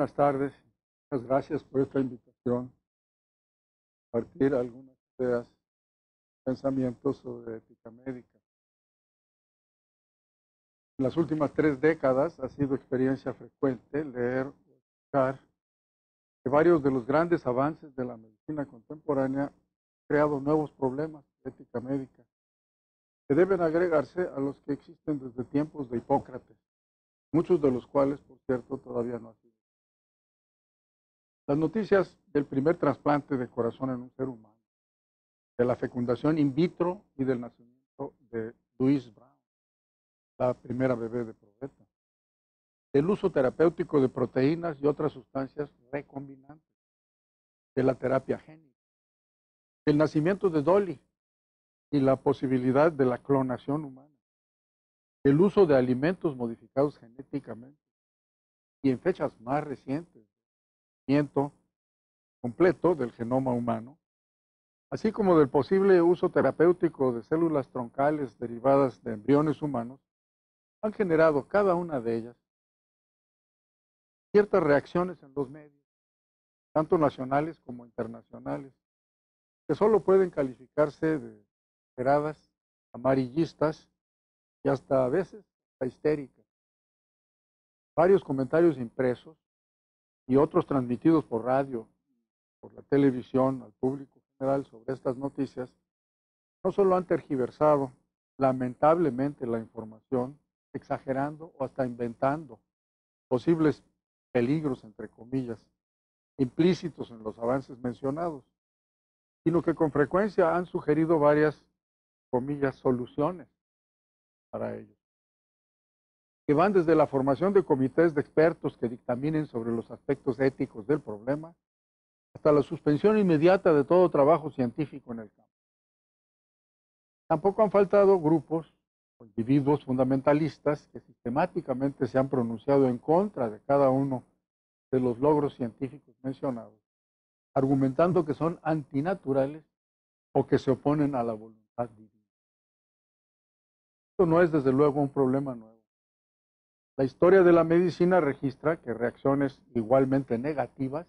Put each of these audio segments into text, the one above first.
buenas tardes. Muchas gracias por esta invitación. Compartir algunas ideas, pensamientos sobre ética médica. En las últimas 3 décadas ha sido experiencia frecuente leer o escuchar que varios de los grandes avances de la medicina contemporánea han creado nuevos problemas de ética médica que deben agregarse a los que existen desde tiempos de Hipócrates, muchos de los cuales, por cierto, todavía no han sido. Las noticias del primer trasplante de corazón en un ser humano, de la fecundación in vitro y del nacimiento de Louise Brown, la primera bebé de probeta, del uso terapéutico de proteínas y otras sustancias recombinantes, de la terapia génica, del nacimiento de Dolly y la posibilidad de la clonación humana, del uso de alimentos modificados genéticamente y en fechas más recientes, conocimiento completo del genoma humano, así como del posible uso terapéutico de células troncales derivadas de embriones humanos, han generado cada una de ellas ciertas reacciones en los medios, tanto nacionales como internacionales, que solo pueden calificarse de exageradas, amarillistas y hasta a veces histéricas. Varios comentarios impresos y otros transmitidos por radio, por la televisión al público general sobre estas noticias, no solo han tergiversado lamentablemente la información, exagerando o hasta inventando posibles peligros, entre comillas, implícitos en los avances mencionados, sino que con frecuencia han sugerido varias, comillas, soluciones para ellos, que van desde la formación de comités de expertos que dictaminen sobre los aspectos éticos del problema, hasta la suspensión inmediata de todo trabajo científico en el campo. Tampoco han faltado grupos o individuos fundamentalistas que sistemáticamente se han pronunciado en contra de cada uno de los logros científicos mencionados, argumentando que son antinaturales o que se oponen a la voluntad divina. Esto no es desde luego un problema nuevo. La historia de la medicina registra que reacciones igualmente negativas,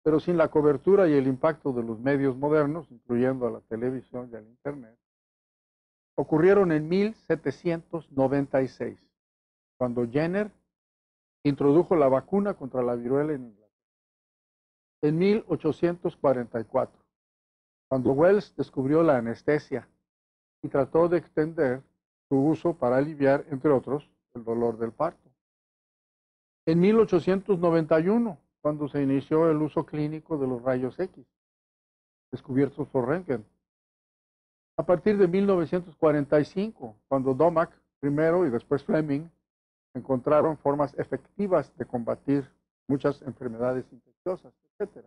pero sin la cobertura y el impacto de los medios modernos, incluyendo a la televisión y al Internet, ocurrieron en 1796, cuando Jenner introdujo la vacuna contra la viruela en Inglaterra. En 1844, cuando Wells descubrió la anestesia y trató de extender su uso para aliviar, entre otros, el dolor del parto. En 1891, cuando se inició el uso clínico de los rayos X, descubiertos por Röntgen. A partir de 1945, cuando Domack primero y después Fleming encontraron formas efectivas de combatir muchas enfermedades infecciosas, etc.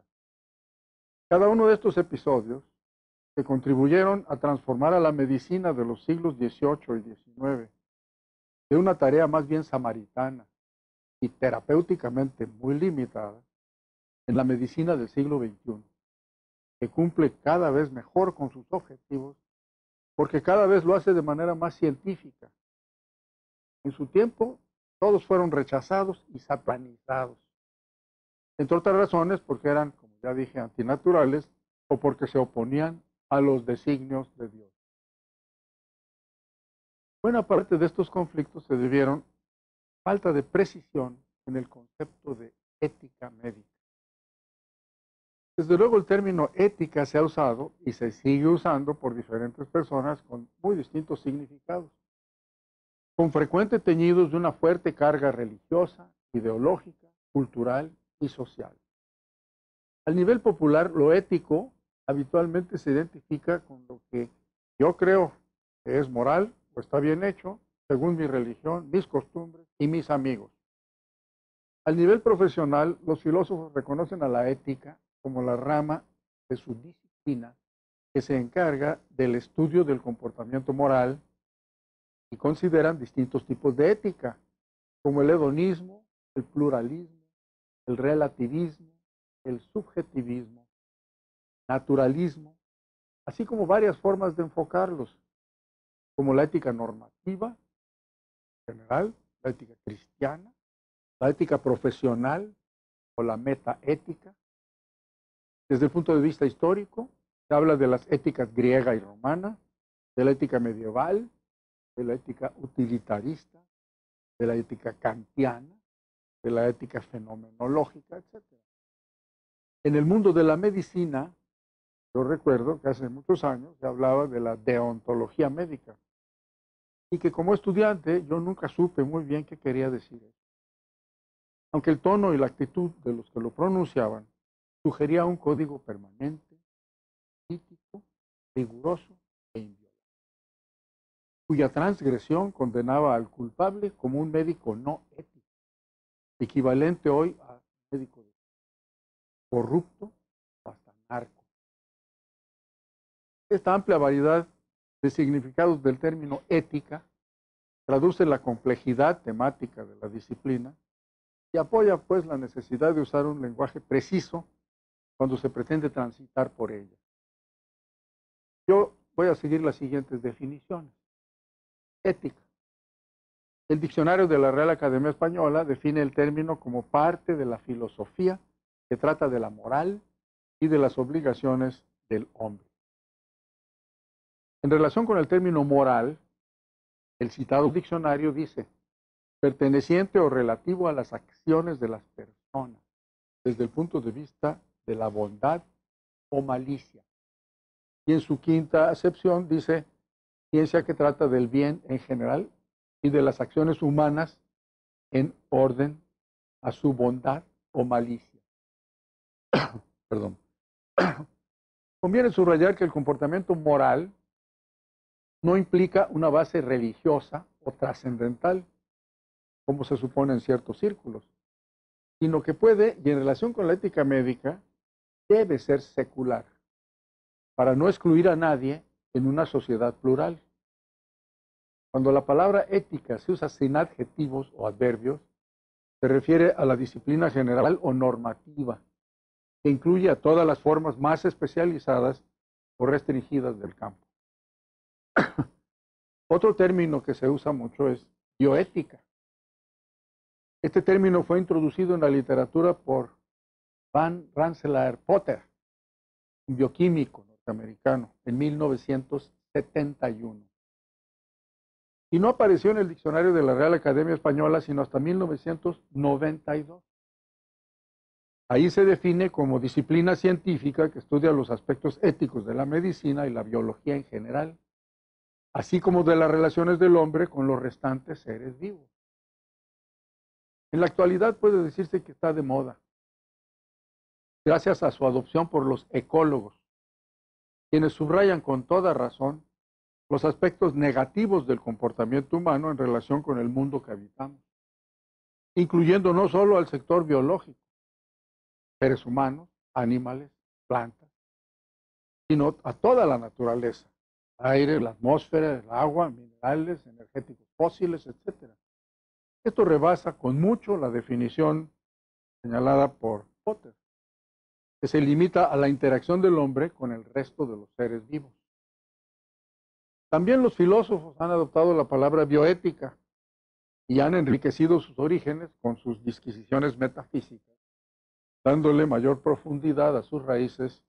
Cada uno de estos episodios que contribuyeron a transformar a la medicina de los siglos XVIII y XIX de una tarea más bien samaritana y terapéuticamente muy limitada en la medicina del siglo XXI, que cumple cada vez mejor con sus objetivos, porque cada vez lo hace de manera más científica. En su tiempo, todos fueron rechazados y satanizados, entre otras razones porque eran, como ya dije, antinaturales o porque se oponían a los designios de Dios. Buena parte de estos conflictos se debieron a falta de precisión en el concepto de ética médica. Desde luego el término ética se ha usado y se sigue usando por diferentes personas con muy distintos significados, con frecuentes teñidos de una fuerte carga religiosa, ideológica, cultural y social. Al nivel popular, lo ético habitualmente se identifica con lo que yo creo que es moral o está bien hecho, según mi religión, mis costumbres y mis amigos. Al nivel profesional, los filósofos reconocen a la ética como la rama de su disciplina que se encarga del estudio del comportamiento moral y consideran distintos tipos de ética, como el hedonismo, el pluralismo, el relativismo, el subjetivismo, naturalismo, así como varias formas de enfocarlos, como la ética normativa, en general, la ética cristiana, la ética profesional, o la metaética. Desde el punto de vista histórico, se habla de las éticas griega y romana, de la ética medieval, de la ética utilitarista, de la ética kantiana, de la ética fenomenológica, etc. En el mundo de la medicina, yo recuerdo que hace muchos años se hablaba de la deontología médica y que como estudiante yo nunca supe muy bien qué quería decir eso. Aunque el tono y la actitud de los que lo pronunciaban sugería un código permanente, crítico, riguroso e inviolable, cuya transgresión condenaba al culpable como un médico no ético, equivalente hoy a médico corrupto o hasta narco. Esta amplia variedad de significados del término ética traduce la complejidad temática de la disciplina y apoya pues la necesidad de usar un lenguaje preciso cuando se pretende transitar por ella. Yo voy a seguir las siguientes definiciones. Ética. El diccionario de la Real Academia Española define el término como parte de la filosofía que trata de la moral y de las obligaciones del hombre. En relación con el término moral, el citado diccionario dice, perteneciente o relativo a las acciones de las personas, desde el punto de vista de la bondad o malicia. Y en su quinta acepción dice, ciencia que trata del bien en general y de las acciones humanas en orden a su bondad o malicia. Perdón. Conviene subrayar que el comportamiento moral no implica una base religiosa o trascendental, como se supone en ciertos círculos, sino que puede, y en relación con la ética médica, debe ser secular, para no excluir a nadie en una sociedad plural. Cuando la palabra ética se usa sin adjetivos o adverbios, se refiere a la disciplina general o normativa, que incluye a todas las formas más especializadas o restringidas del campo. Otro término que se usa mucho es bioética. Este término fue introducido en la literatura por Van Rensselaer Potter, un bioquímico norteamericano, en 1971. Y no apareció en el diccionario de la Real Academia Española sino hasta 1992. Ahí se define como disciplina científica que estudia los aspectos éticos de la medicina y la biología en general, así como de las relaciones del hombre con los restantes seres vivos. En la actualidad puede decirse que está de moda, gracias a su adopción por los ecólogos, quienes subrayan con toda razón los aspectos negativos del comportamiento humano en relación con el mundo que habitamos, incluyendo no solo al sector biológico, seres humanos, animales, plantas, sino a toda la naturaleza, aire, la atmósfera, el agua, minerales, energéticos fósiles, etc. Esto rebasa con mucho la definición señalada por Potter, que se limita a la interacción del hombre con el resto de los seres vivos. También los filósofos han adoptado la palabra bioética y han enriquecido sus orígenes con sus disquisiciones metafísicas, dándole mayor profundidad a sus raíces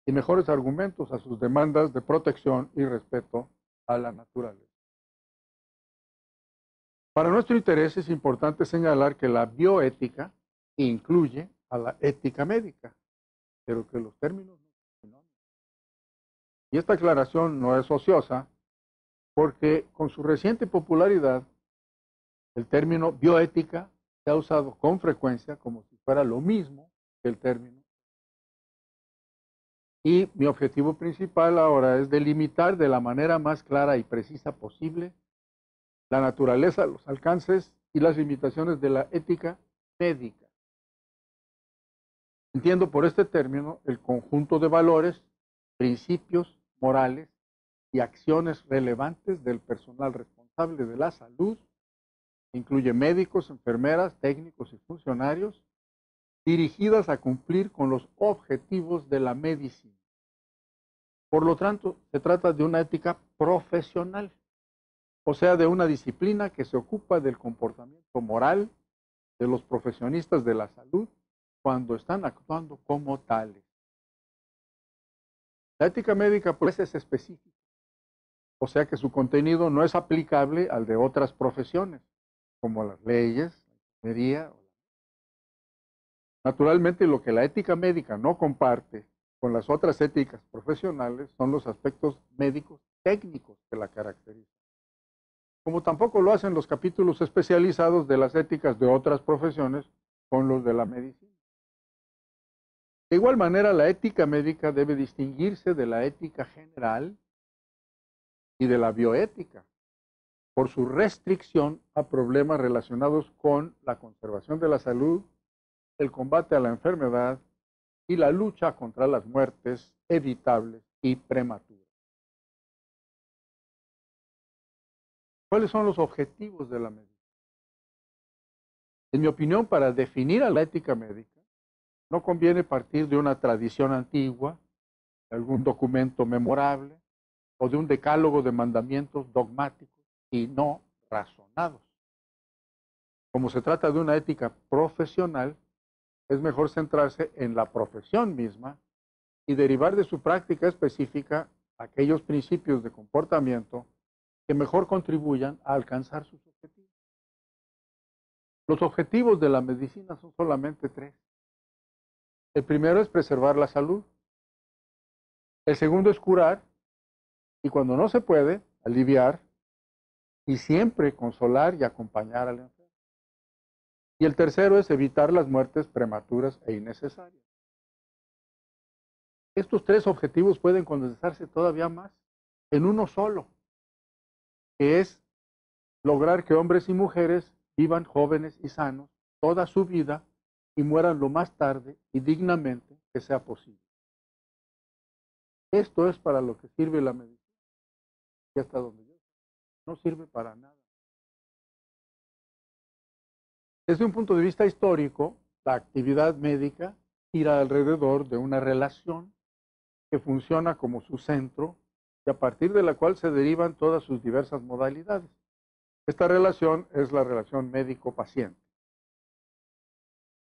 y mejores argumentos a sus demandas de protección y respeto a la naturaleza. Para nuestro interés es importante señalar que la bioética incluye a la ética médica, pero que los términos no son sinónimos. Y esta aclaración no es ociosa porque con su reciente popularidad el término bioética se ha usado con frecuencia como si fuera lo mismo que el término. Y mi objetivo principal ahora es delimitar de la manera más clara y precisa posible la naturaleza, los alcances y las limitaciones de la ética médica. Entiendo por este término el conjunto de valores, principios morales y acciones relevantes del personal responsable de la salud, que incluye médicos, enfermeras, técnicos y funcionarios, dirigidas a cumplir con los objetivos de la medicina. Por lo tanto, se trata de una ética profesional, o sea, de una disciplina que se ocupa del comportamiento moral de los profesionistas de la salud cuando están actuando como tales. La ética médica pues es específica, o sea que su contenido no es aplicable al de otras profesiones, como las leyes, la ingeniería. Naturalmente, lo que la ética médica no comparte con las otras éticas profesionales son los aspectos médicos técnicos que la caracterizan, como tampoco lo hacen los capítulos especializados de las éticas de otras profesiones con los de la medicina. De igual manera, la ética médica debe distinguirse de la ética general y de la bioética por su restricción a problemas relacionados con la conservación de la salud, el combate a la enfermedad y la lucha contra las muertes evitables y prematuras. ¿Cuáles son los objetivos de la medicina? En mi opinión, para definir a la ética médica, no conviene partir de una tradición antigua, de algún documento memorable o de un decálogo de mandamientos dogmáticos y no razonados. Como se trata de una ética profesional, es mejor centrarse en la profesión misma y derivar de su práctica específica aquellos principios de comportamiento que mejor contribuyan a alcanzar sus objetivos. Los objetivos de la medicina son solamente tres. El primero es preservar la salud. El segundo es curar. Y cuando no se puede, aliviar. Y siempre consolar y acompañar al enfermo. Y el tercero es evitar las muertes prematuras e innecesarias. Estos tres objetivos pueden condensarse todavía más en uno solo, que es lograr que hombres y mujeres vivan jóvenes y sanos toda su vida y mueran lo más tarde y dignamente que sea posible. Esto es para lo que sirve la medicina. Y hasta donde yo sé, no sirve para nada. Desde un punto de vista histórico, la actividad médica gira alrededor de una relación que funciona como su centro y a partir de la cual se derivan todas sus diversas modalidades. Esta relación es la relación médico-paciente.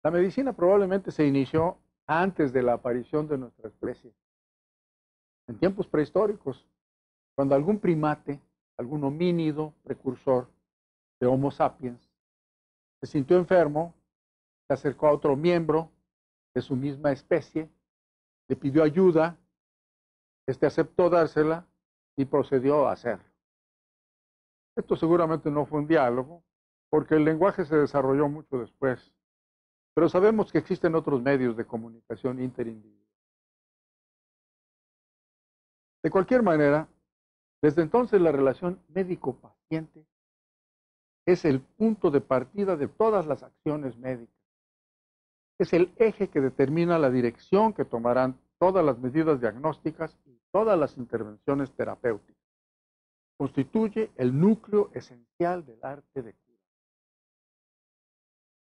La medicina probablemente se inició antes de la aparición de nuestra especie, en tiempos prehistóricos, cuando algún primate, algún homínido precursor de Homo sapiens, se sintió enfermo, se acercó a otro miembro de su misma especie, le pidió ayuda, este aceptó dársela y procedió a hacerlo. Esto seguramente no fue un diálogo, porque el lenguaje se desarrolló mucho después, pero sabemos que existen otros medios de comunicación interindividual. De cualquier manera, desde entonces la relación médico-paciente es el punto de partida de todas las acciones médicas. Es el eje que determina la dirección que tomarán todas las medidas diagnósticas y todas las intervenciones terapéuticas. Constituye el núcleo esencial del arte de curar.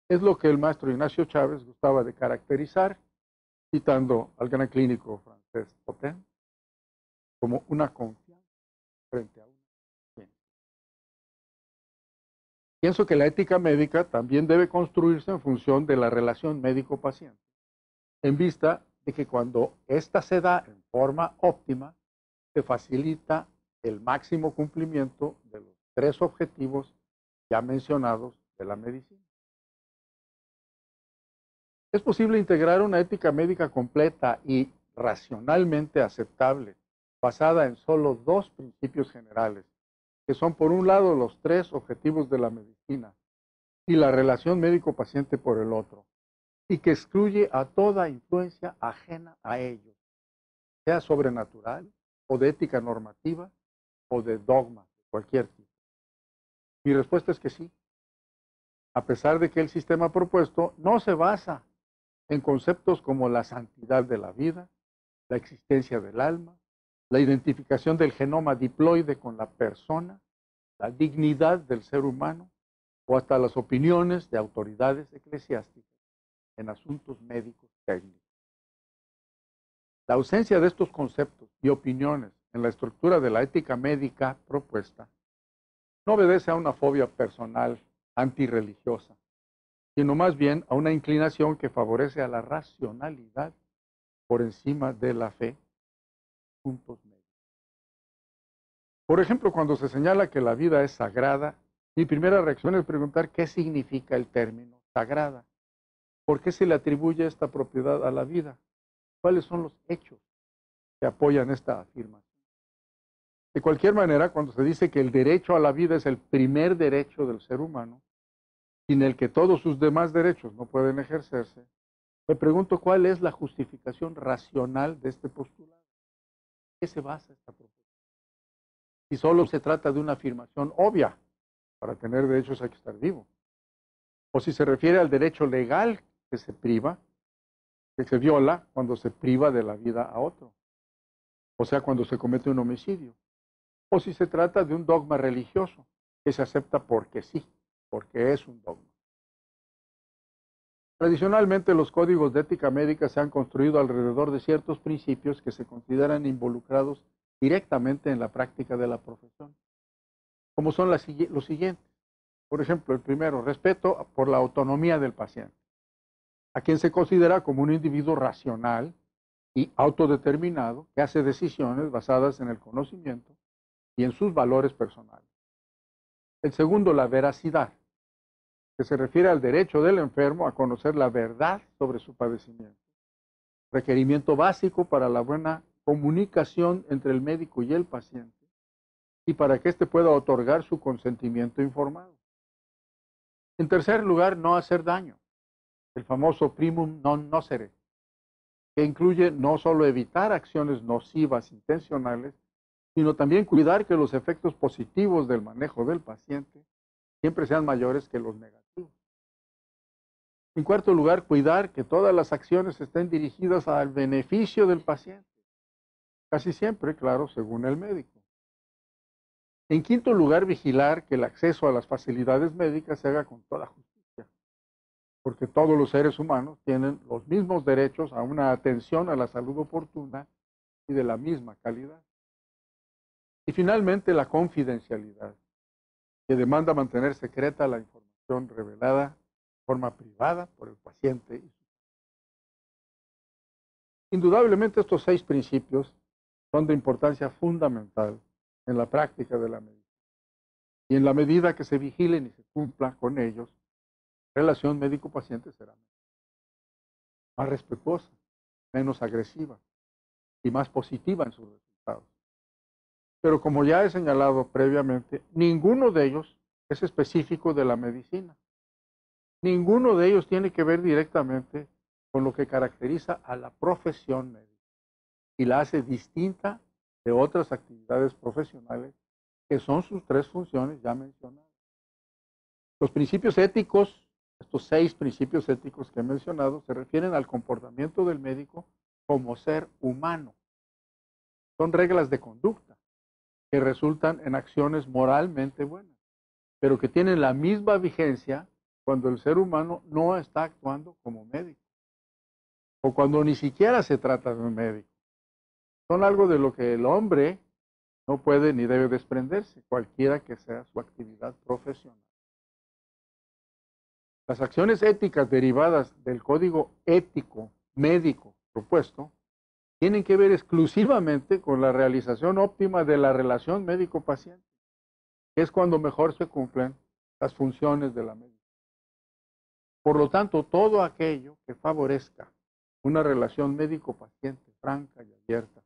Es lo que el maestro Ignacio Chávez gustaba de caracterizar, citando al gran clínico francés Potin, como una confianza frente a una ciencia. Pienso que la ética médica también debe construirse en función de la relación médico-paciente, en vista de que cuando ésta se da en forma óptima, se facilita el máximo cumplimiento de los tres objetivos ya mencionados de la medicina. Es posible integrar una ética médica completa y racionalmente aceptable, basada en solo dos principios generales, que son por un lado los tres objetivos de la medicina y la relación médico-paciente por el otro, y que excluye a toda influencia ajena a ellos, sea sobrenatural o de ética normativa o de dogma de cualquier tipo. Mi respuesta es que sí, a pesar de que el sistema propuesto no se basa en conceptos como la santidad de la vida, la existencia del alma, la identificación del genoma diploide con la persona, la dignidad del ser humano o hasta las opiniones de autoridades eclesiásticas en asuntos médicos técnicos. La ausencia de estos conceptos y opiniones en la estructura de la ética médica propuesta no obedece a una fobia personal antirreligiosa, sino más bien a una inclinación que favorece a la racionalidad por encima de la fe. Puntos medios. Por ejemplo, cuando se señala que la vida es sagrada, mi primera reacción es preguntar qué significa el término sagrada. ¿Por qué se le atribuye esta propiedad a la vida? ¿Cuáles son los hechos que apoyan esta afirmación? De cualquier manera, cuando se dice que el derecho a la vida es el primer derecho del ser humano, sin el que todos sus demás derechos no pueden ejercerse, me pregunto cuál es la justificación racional de este postulado. ¿En qué se basa esta proposición? Si solo se trata de una afirmación obvia, para tener derechos hay que estar vivo, o si se refiere al derecho legal que se priva, que se viola cuando se priva de la vida a otro, o sea, cuando se comete un homicidio, o si se trata de un dogma religioso que se acepta porque sí, porque es un dogma. Tradicionalmente, los códigos de ética médica se han construido alrededor de ciertos principios que se consideran involucrados directamente en la práctica de la profesión, como son los siguientes. Por ejemplo, el primero, respeto por la autonomía del paciente, a quien se considera como un individuo racional y autodeterminado que hace decisiones basadas en el conocimiento y en sus valores personales. El segundo, la veracidad, que se refiere al derecho del enfermo a conocer la verdad sobre su padecimiento, requerimiento básico para la buena comunicación entre el médico y el paciente y para que éste pueda otorgar su consentimiento informado. En tercer lugar, no hacer daño, el famoso primum non nocere, que incluye no solo evitar acciones nocivas intencionales, sino también cuidar que los efectos positivos del manejo del paciente siempre sean mayores que los negativos. En cuarto lugar, cuidar que todas las acciones estén dirigidas al beneficio del paciente, casi siempre, claro, según el médico. En quinto lugar, vigilar que el acceso a las facilidades médicas se haga con toda justicia, porque todos los seres humanos tienen los mismos derechos a una atención a la salud oportuna y de la misma calidad. Y finalmente, la confidencialidad, que demanda mantener secreta la información revelada de forma privada por el paciente. Indudablemente, estos 6 principios son de importancia fundamental en la práctica de la medicina. Y en la medida que se vigilen y se cumpla con ellos, la relación médico-paciente será más respetuosa, menos agresiva y más positiva en sus resultados. Pero como ya he señalado previamente, ninguno de ellos es específico de la medicina. Ninguno de ellos tiene que ver directamente con lo que caracteriza a la profesión médica y la hace distinta de otras actividades profesionales que son sus 3 funciones ya mencionadas. Los principios éticos, estos 6 principios éticos que he mencionado, se refieren al comportamiento del médico como ser humano. Son reglas de conducta que resultan en acciones moralmente buenas, pero que tienen la misma vigencia cuando el ser humano no está actuando como médico o cuando ni siquiera se trata de un médico. Son algo de lo que el hombre no puede ni debe desprenderse, cualquiera que sea su actividad profesional. Las acciones éticas derivadas del código ético médico propuesto tienen que ver exclusivamente con la realización óptima de la relación médico-paciente, que es cuando mejor se cumplen las funciones de la medicina. Por lo tanto, todo aquello que favorezca una relación médico-paciente franca y abierta,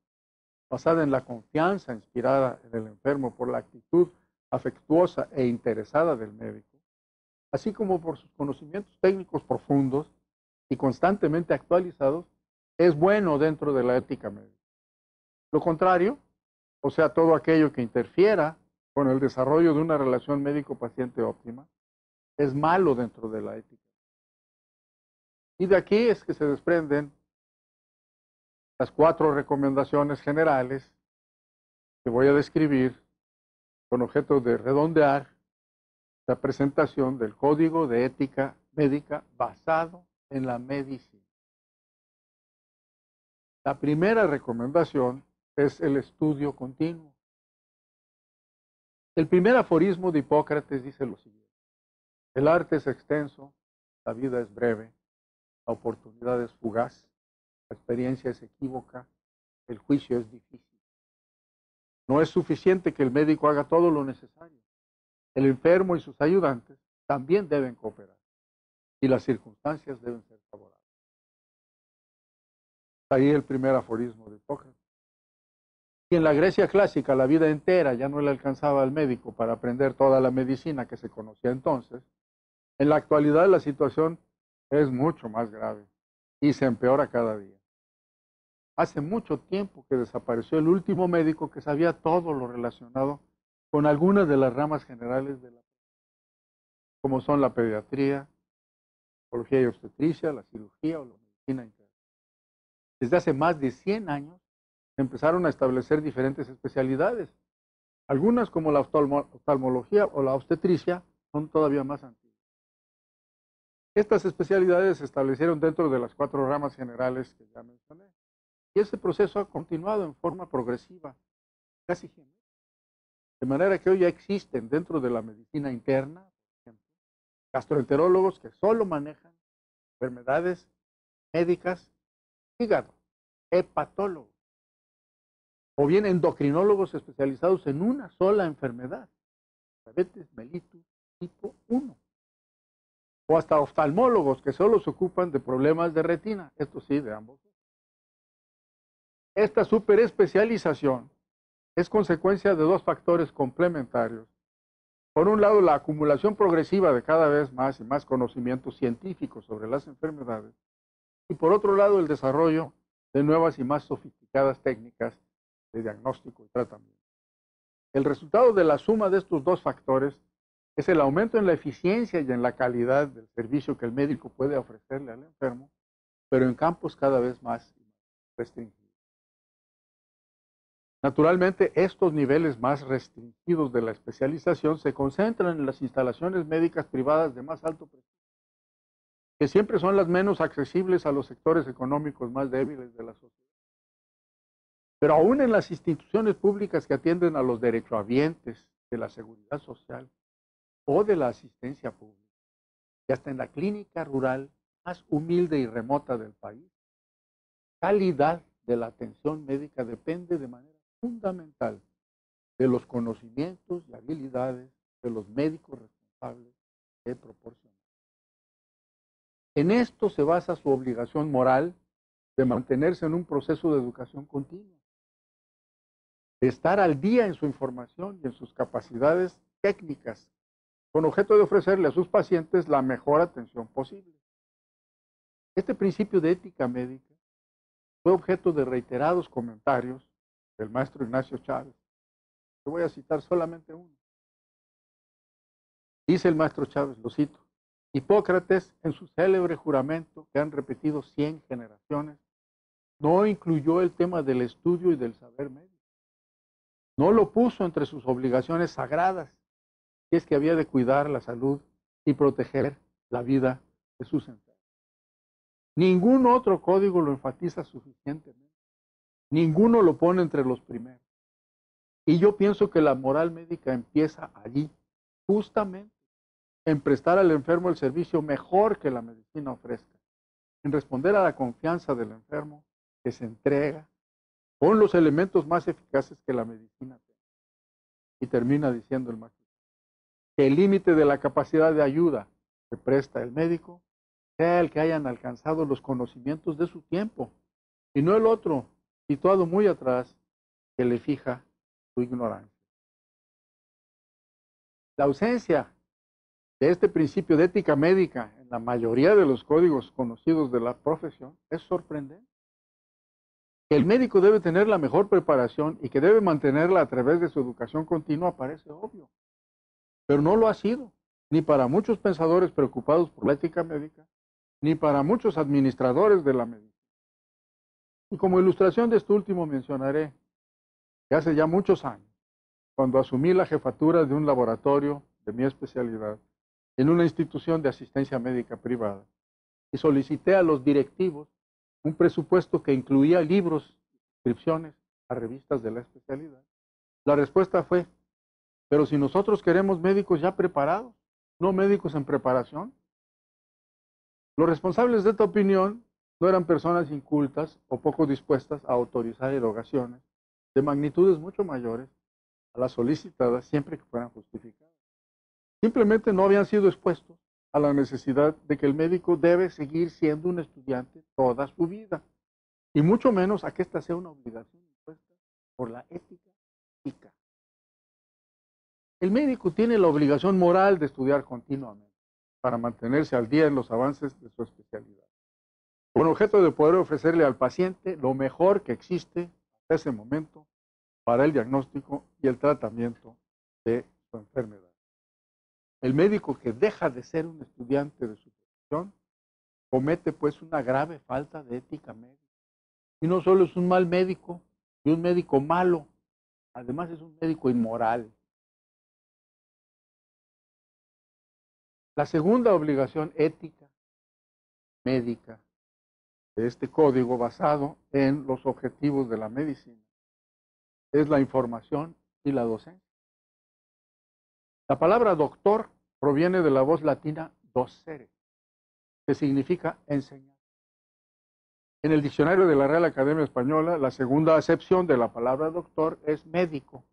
basada en la confianza inspirada en el enfermo por la actitud afectuosa e interesada del médico, así como por sus conocimientos técnicos profundos y constantemente actualizados, es bueno dentro de la ética médica. Lo contrario, o sea, todo aquello que interfiera con el desarrollo de una relación médico-paciente óptima, es malo dentro de la ética. Y de aquí es que se desprenden las 4 recomendaciones generales que voy a describir con objeto de redondear la presentación del Código de Ética Médica basado en la medicina. La primera recomendación es el estudio continuo. El primer aforismo de Hipócrates dice lo siguiente: el arte es extenso, la vida es breve, la oportunidad es fugaz, la experiencia es equívoca, el juicio es difícil. No es suficiente que el médico haga todo lo necesario. El enfermo y sus ayudantes también deben cooperar y las circunstancias deben ser favorables. Ahí el primer aforismo de Hipócrates. Y en la Grecia clásica la vida entera ya no le alcanzaba al médico para aprender toda la medicina que se conocía entonces. En la actualidad la situación es mucho más grave y se empeora cada día. Hace mucho tiempo que desapareció el último médico que sabía todo lo relacionado con algunas de las ramas generales de la, como son la pediatría, oncología y obstetricia, la cirugía o la medicina interna. Desde hace más de 100 años se empezaron a establecer diferentes especialidades. Algunas, como la oftalmología o la obstetricia, son todavía más antiguas. Estas especialidades se establecieron dentro de las 4 ramas generales que ya mencioné. Y ese proceso ha continuado en forma progresiva, casi genética. De manera que hoy ya existen dentro de la medicina interna, por ejemplo, gastroenterólogos que solo manejan enfermedades médicas, hígado, hepatólogos, o bien endocrinólogos especializados en una sola enfermedad, diabetes mellitus tipo 1, o hasta oftalmólogos que solo se ocupan de problemas de retina, esto sí, de ambos. Esta superespecialización es consecuencia de 2 factores complementarios. Por un lado, la acumulación progresiva de cada vez más y más conocimientos científicos sobre las enfermedades, y por otro lado, el desarrollo de nuevas y más sofisticadas técnicas de diagnóstico y tratamiento. El resultado de la suma de estos 2 factores es el aumento en la eficiencia y en la calidad del servicio que el médico puede ofrecerle al enfermo, pero en campos cada vez más restringidos. Naturalmente, estos niveles más restringidos de la especialización se concentran en las instalaciones médicas privadas de más alto prestigio, que siempre son las menos accesibles a los sectores económicos más débiles de la sociedad. Pero aún en las instituciones públicas que atienden a los derechohabientes de la seguridad social o de la asistencia pública, y hasta en la clínica rural más humilde y remota del país, la calidad de la atención médica depende de manera fundamental de los conocimientos y habilidades de los médicos responsables de proporcionar. En esto se basa su obligación moral de mantenerse en un proceso de educación continua, de estar al día en su información y en sus capacidades técnicas, con objeto de ofrecerle a sus pacientes la mejor atención posible. Este principio de ética médica fue objeto de reiterados comentarios del maestro Ignacio Chávez. Te voy a citar solamente uno. Dice el maestro Chávez, lo cito: Hipócrates, en su célebre juramento que han repetido 100 generaciones, no incluyó el tema del estudio y del saber médico. No lo puso entre sus obligaciones sagradas, que es que había de cuidar la salud y proteger la vida de sus enfermos. Ningún otro código lo enfatiza suficientemente. Ninguno lo pone entre los primeros. Y yo pienso que la moral médica empieza allí, justamente en prestar al enfermo el servicio mejor que la medicina ofrezca, en responder a la confianza del enfermo que se entrega con los elementos más eficaces que la medicina tiene. Y termina diciendo el maestro que el límite de la capacidad de ayuda que presta el médico sea el que hayan alcanzado los conocimientos de su tiempo, y no el otro, situado muy atrás, que le fija su ignorancia. La ausencia de este principio de ética médica en la mayoría de los códigos conocidos de la profesión es sorprendente. Que el médico debe tener la mejor preparación y que debe mantenerla a través de su educación continua parece obvio, pero no lo ha sido, ni para muchos pensadores preocupados por la ética médica, ni para muchos administradores de la medicina. Y como ilustración de esto último mencionaré que hace ya muchos años, cuando asumí la jefatura de un laboratorio de mi especialidad en una institución de asistencia médica privada, y solicité a los directivos un presupuesto que incluía libros, inscripciones a revistas de la especialidad. La respuesta fue: pero si nosotros queremos médicos ya preparados, no médicos en preparación. Los responsables de esta opinión no eran personas incultas o poco dispuestas a autorizar erogaciones de magnitudes mucho mayores a las solicitadas siempre que fueran justificadas. Simplemente no habían sido expuestos a la necesidad de que el médico debe seguir siendo un estudiante toda su vida, y mucho menos a que esta sea una obligación impuesta por la ética. El médico tiene la obligación moral de estudiar continuamente para mantenerse al día en los avances de su especialidad, con objeto de poder ofrecerle al paciente lo mejor que existe hasta ese momento para el diagnóstico y el tratamiento de su enfermedad. El médico que deja de ser un estudiante de su profesión comete pues una grave falta de ética médica. Y no solo es un mal médico y un médico malo, además es un médico inmoral. La segunda obligación ética médica de este código basado en los objetivos de la medicina es la información y la docencia. La palabra doctor proviene de la voz latina docere, que significa enseñar. En el diccionario de la Real Academia Española, la segunda acepción de la palabra doctor es médico.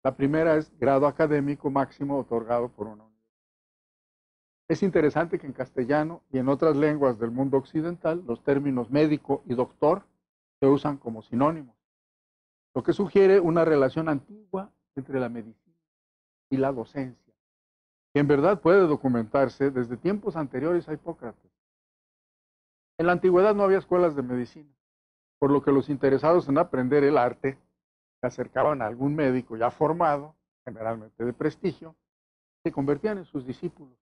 La primera es grado académico máximo otorgado por una universidad. Es interesante que en castellano y en otras lenguas del mundo occidental los términos médico y doctor se usan como sinónimos, lo que sugiere una relación antigua entre la medicina y la docencia, que en verdad puede documentarse desde tiempos anteriores a Hipócrates. En la antigüedad no había escuelas de medicina, por lo que los interesados en aprender el arte se acercaban a algún médico ya formado, generalmente de prestigio, se convertían en sus discípulos.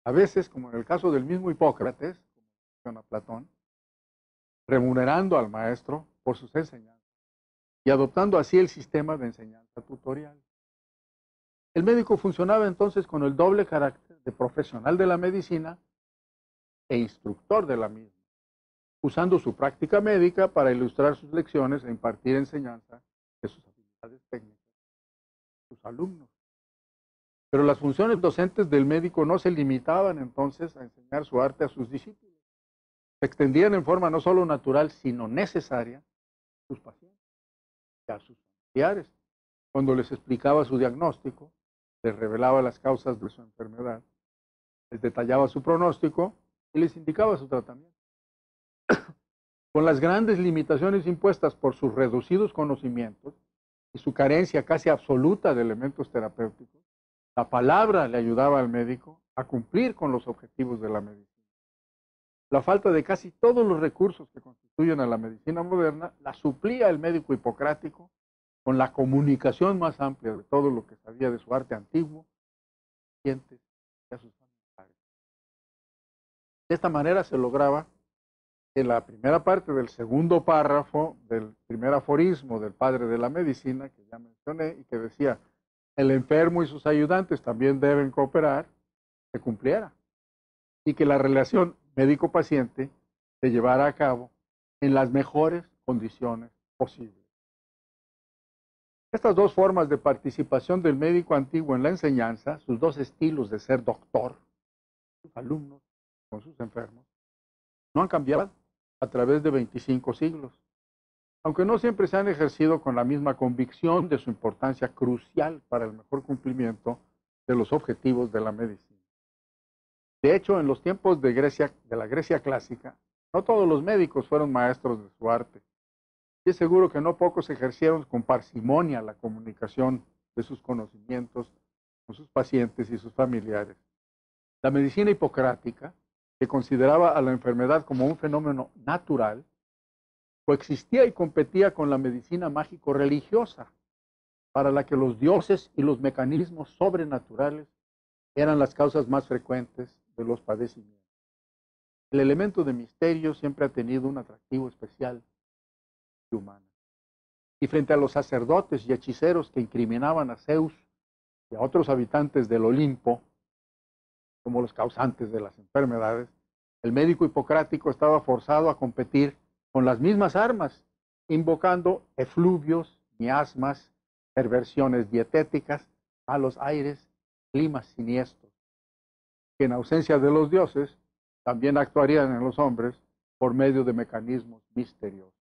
A veces, como en el caso del mismo Hipócrates, como menciona Platón, remunerando al maestro por sus enseñanzas y adoptando así el sistema de enseñanza tutorial. El médico funcionaba entonces con el doble carácter de profesional de la medicina e instructor de la misma, usando su práctica médica para ilustrar sus lecciones e impartir enseñanza de sus habilidades técnicas a sus alumnos. Pero las funciones docentes del médico no se limitaban entonces a enseñar su arte a sus discípulos. Se extendían en forma no solo natural, sino necesaria a sus pacientes y a sus familiares. Cuando les explicaba su diagnóstico, les revelaba las causas de su enfermedad, les detallaba su pronóstico y les indicaba su tratamiento. Con las grandes limitaciones impuestas por sus reducidos conocimientos y su carencia casi absoluta de elementos terapéuticos, la palabra le ayudaba al médico a cumplir con los objetivos de la medicina. La falta de casi todos los recursos que constituyen a la medicina moderna la suplía el médico hipocrático con la comunicación más amplia de todo lo que sabía de su arte antiguo, a sus pacientes y a sus familiares. De esta manera se lograba en la primera parte del segundo párrafo del primer aforismo del padre de la medicina, que ya mencioné, y que decía, el enfermo y sus ayudantes también deben cooperar, se cumpliera, y que la relación médico-paciente se llevara a cabo en las mejores condiciones posibles. Estas dos formas de participación del médico antiguo en la enseñanza, sus dos estilos de ser doctor, sus alumnos con sus enfermos, no han cambiado a través de 25 siglos, aunque no siempre se han ejercido con la misma convicción de su importancia crucial para el mejor cumplimiento de los objetivos de la medicina. De hecho, en los tiempos de la Grecia clásica, no todos los médicos fueron maestros de su arte. Y es seguro que no pocos ejercieron con parsimonia la comunicación de sus conocimientos con sus pacientes y sus familiares. La medicina hipocrática, que consideraba a la enfermedad como un fenómeno natural, coexistía y competía con la medicina mágico-religiosa, para la que los dioses y los mecanismos sobrenaturales eran las causas más frecuentes de los padecimientos. El elemento de misterio siempre ha tenido un atractivo especial y humano. Y frente a los sacerdotes y hechiceros que incriminaban a Zeus y a otros habitantes del Olimpo como los causantes de las enfermedades, el médico hipocrático estaba forzado a competir con las mismas armas, invocando efluvios, miasmas, perversiones dietéticas, malos aires, climas siniestros, que en ausencia de los dioses también actuarían en los hombres por medio de mecanismos misteriosos.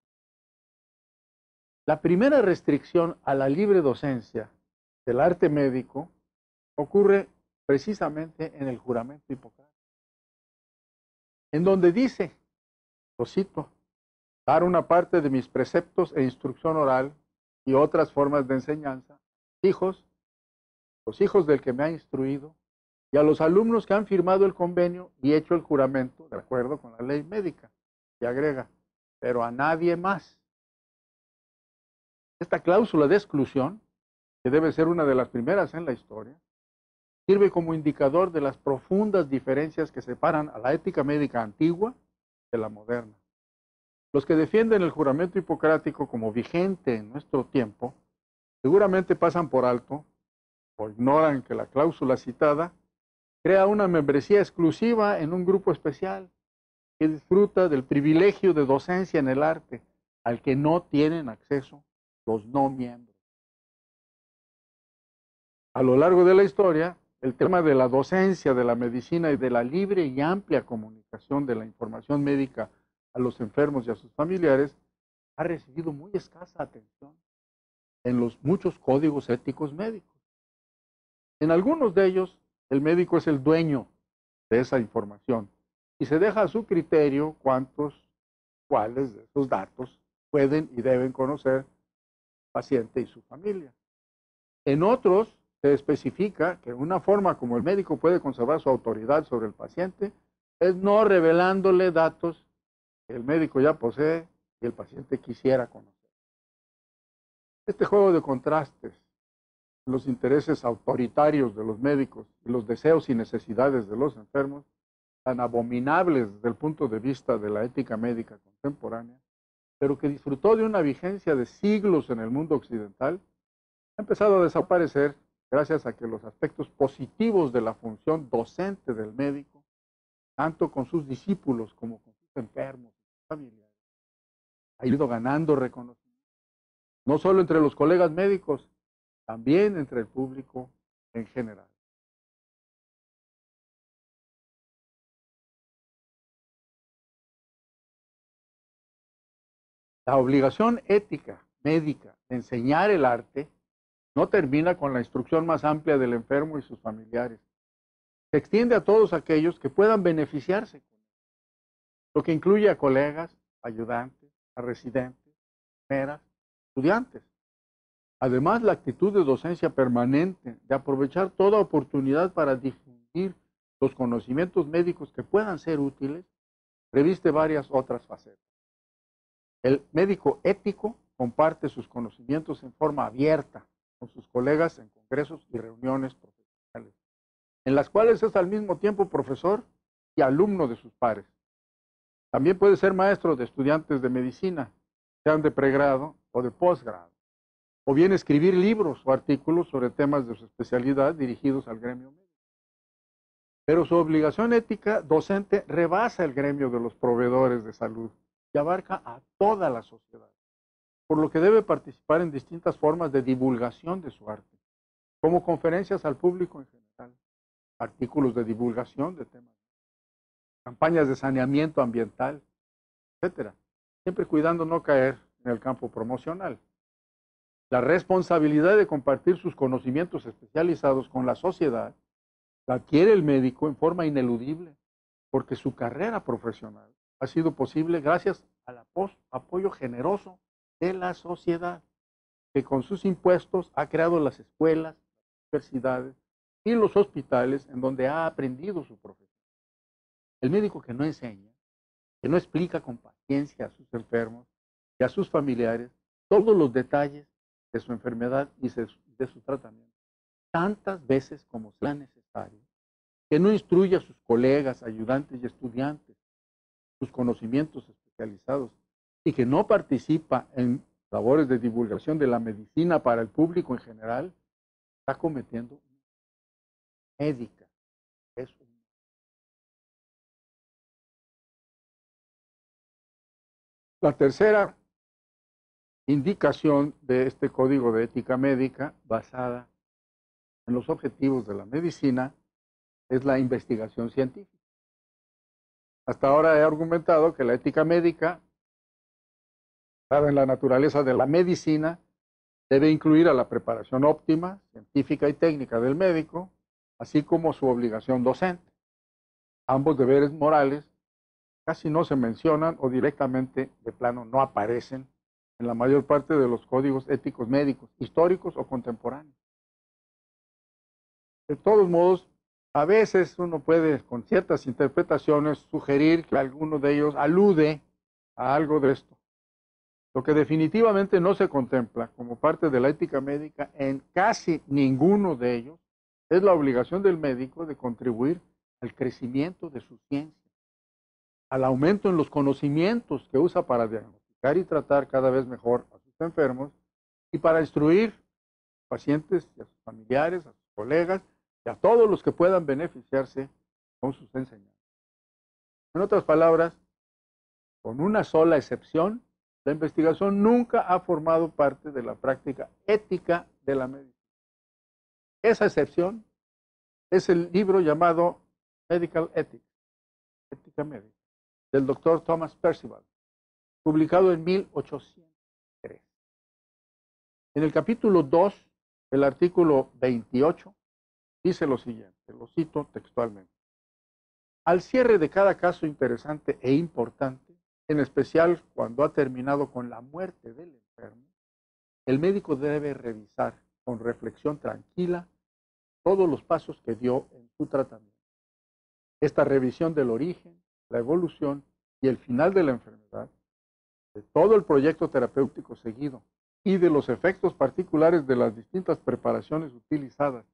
La primera restricción a la libre docencia del arte médico ocurre precisamente en el juramento hipocrático, en donde dice, lo cito, dar una parte de mis preceptos e instrucción oral y otras formas de enseñanza, hijos, los hijos del que me ha instruido, y a los alumnos que han firmado el convenio y hecho el juramento de acuerdo con la ley médica. Y agrega, pero a nadie más. Esta cláusula de exclusión, que debe ser una de las primeras en la historia, sirve como indicador de las profundas diferencias que separan a la ética médica antigua de la moderna. Los que defienden el juramento hipocrático como vigente en nuestro tiempo, seguramente pasan por alto o ignoran que la cláusula citada crea una membresía exclusiva en un grupo especial que disfruta del privilegio de docencia en el arte al que no tienen acceso los no miembros. A lo largo de la historia, el tema de la docencia, de la medicina y de la libre y amplia comunicación de la información médica a los enfermos y a sus familiares ha recibido muy escasa atención en los muchos códigos éticos médicos. En algunos de ellos, el médico es el dueño de esa información y se deja a su criterio cuáles de esos datos pueden y deben conocer el paciente y su familia. En otros, se especifica que una forma como el médico puede conservar su autoridad sobre el paciente es no revelándole datos que el médico ya posee y el paciente quisiera conocer. Este juego de contrastes, los intereses autoritarios de los médicos y los deseos y necesidades de los enfermos, tan abominables desde el punto de vista de la ética médica contemporánea, pero que disfrutó de una vigencia de siglos en el mundo occidental, ha empezado a desaparecer gracias a que los aspectos positivos de la función docente del médico, tanto con sus discípulos como con sus enfermos y sus familiares, ha ido ganando reconocimiento, no solo entre los colegas médicos, también entre el público en general. La obligación ética médica de enseñar el arte no termina con la instrucción más amplia del enfermo y sus familiares. Se extiende a todos aquellos que puedan beneficiarse, lo que incluye a colegas, ayudantes, a residentes, enfermeras, estudiantes. Además, la actitud de docencia permanente, de aprovechar toda oportunidad para difundir los conocimientos médicos que puedan ser útiles, reviste varias otras facetas. El médico ético comparte sus conocimientos en forma abierta con sus colegas en congresos y reuniones profesionales, en las cuales es al mismo tiempo profesor y alumno de sus pares. También puede ser maestro de estudiantes de medicina, sean de pregrado o de posgrado, o bien escribir libros o artículos sobre temas de su especialidad dirigidos al gremio médico. Pero su obligación ética docente rebasa el gremio de los proveedores de salud y abarca a toda la sociedad, por lo que debe participar en distintas formas de divulgación de su arte, como conferencias al público en general, artículos de divulgación de temas, campañas de saneamiento ambiental, etcétera, siempre cuidando no caer en el campo promocional. La responsabilidad de compartir sus conocimientos especializados con la sociedad la adquiere el médico en forma ineludible, porque su carrera profesional ha sido posible gracias al apoyo generoso de la sociedad, que con sus impuestos ha creado las escuelas, las universidades y los hospitales en donde ha aprendido su profesión. El médico que no enseña, que no explica con paciencia a sus enfermos y a sus familiares todos los detalles de su enfermedad y de su tratamiento, tantas veces como sea necesario, que no instruye a sus colegas, ayudantes y estudiantes sus conocimientos especializados y que no participa en labores de divulgación de la medicina para el público en general, está cometiendo una médica. Es un... La tercera indicación de este código de ética médica, basada en los objetivos de la medicina, es la investigación científica. Hasta ahora he argumentado que la ética médica, dada en la naturaleza de la medicina, debe incluir a la preparación óptima, científica y técnica del médico, así como su obligación docente. Ambos deberes morales casi no se mencionan o directamente de plano no aparecen en la mayor parte de los códigos éticos médicos, históricos o contemporáneos. De todos modos, a veces uno puede, con ciertas interpretaciones, sugerir que alguno de ellos alude a algo de esto. Lo que definitivamente no se contempla como parte de la ética médica en casi ninguno de ellos es la obligación del médico de contribuir al crecimiento de su ciencia, al aumento en los conocimientos que usa para diagnosticar y tratar cada vez mejor a sus enfermos y para instruir a sus pacientes y a sus familiares, a sus colegas y a todos los que puedan beneficiarse con sus enseñanzas. En otras palabras, con una sola excepción, la investigación nunca ha formado parte de la práctica ética de la medicina. Esa excepción es el libro llamado Medical Ethics, Ética Médica, del doctor Thomas Percival, publicado en 1803. En el capítulo 2, el artículo 28, dice lo siguiente, lo cito textualmente. Al cierre de cada caso interesante e importante, en especial cuando ha terminado con la muerte del enfermo, el médico debe revisar con reflexión tranquila todos los pasos que dio en su tratamiento. Esta revisión del origen, la evolución y el final de la enfermedad, de todo el proyecto terapéutico seguido y de los efectos particulares de las distintas preparaciones utilizadas,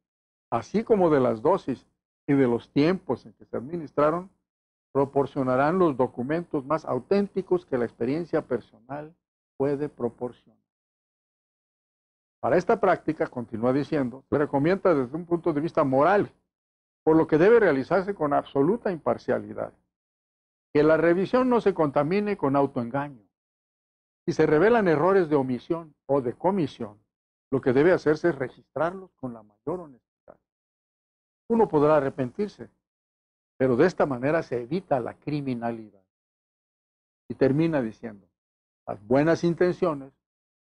así como de las dosis y de los tiempos en que se administraron, proporcionarán los documentos más auténticos que la experiencia personal puede proporcionar. Para esta práctica, continúa diciendo, se recomienda desde un punto de vista moral, por lo que debe realizarse con absoluta imparcialidad. Que la revisión no se contamine con autoengaño. Si se revelan errores de omisión o de comisión, lo que debe hacerse es registrarlos con la mayor honestidad. Uno podrá arrepentirse, pero de esta manera se evita la criminalidad. Y termina diciendo, las buenas intenciones,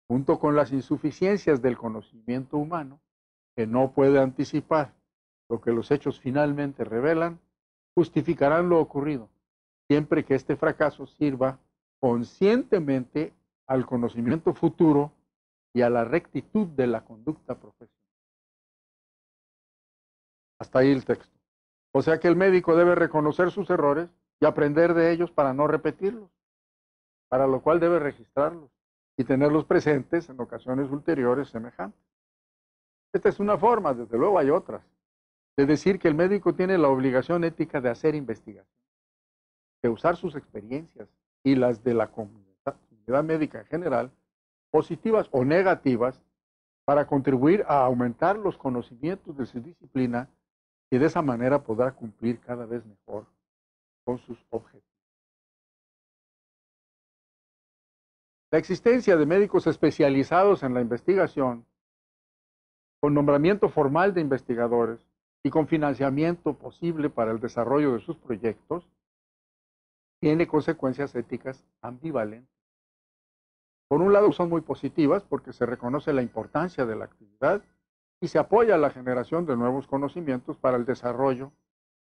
junto con las insuficiencias del conocimiento humano, que no puede anticipar lo que los hechos finalmente revelan, justificarán lo ocurrido, siempre que este fracaso sirva conscientemente al conocimiento futuro y a la rectitud de la conducta profesional. Hasta ahí el texto. O sea que el médico debe reconocer sus errores y aprender de ellos para no repetirlos, para lo cual debe registrarlos y tenerlos presentes en ocasiones ulteriores semejantes. Esta es una forma, desde luego hay otras, de decir que el médico tiene la obligación ética de hacer investigación, de usar sus experiencias y las de la comunidad médica en general, positivas o negativas, para contribuir a aumentar los conocimientos de su disciplina y de esa manera podrá cumplir cada vez mejor con sus objetivos. La existencia de médicos especializados en la investigación, con nombramiento formal de investigadores y con financiamiento posible para el desarrollo de sus proyectos, tiene consecuencias éticas ambivalentes. Por un lado son muy positivas porque se reconoce la importancia de la actividad y se apoya la generación de nuevos conocimientos para el desarrollo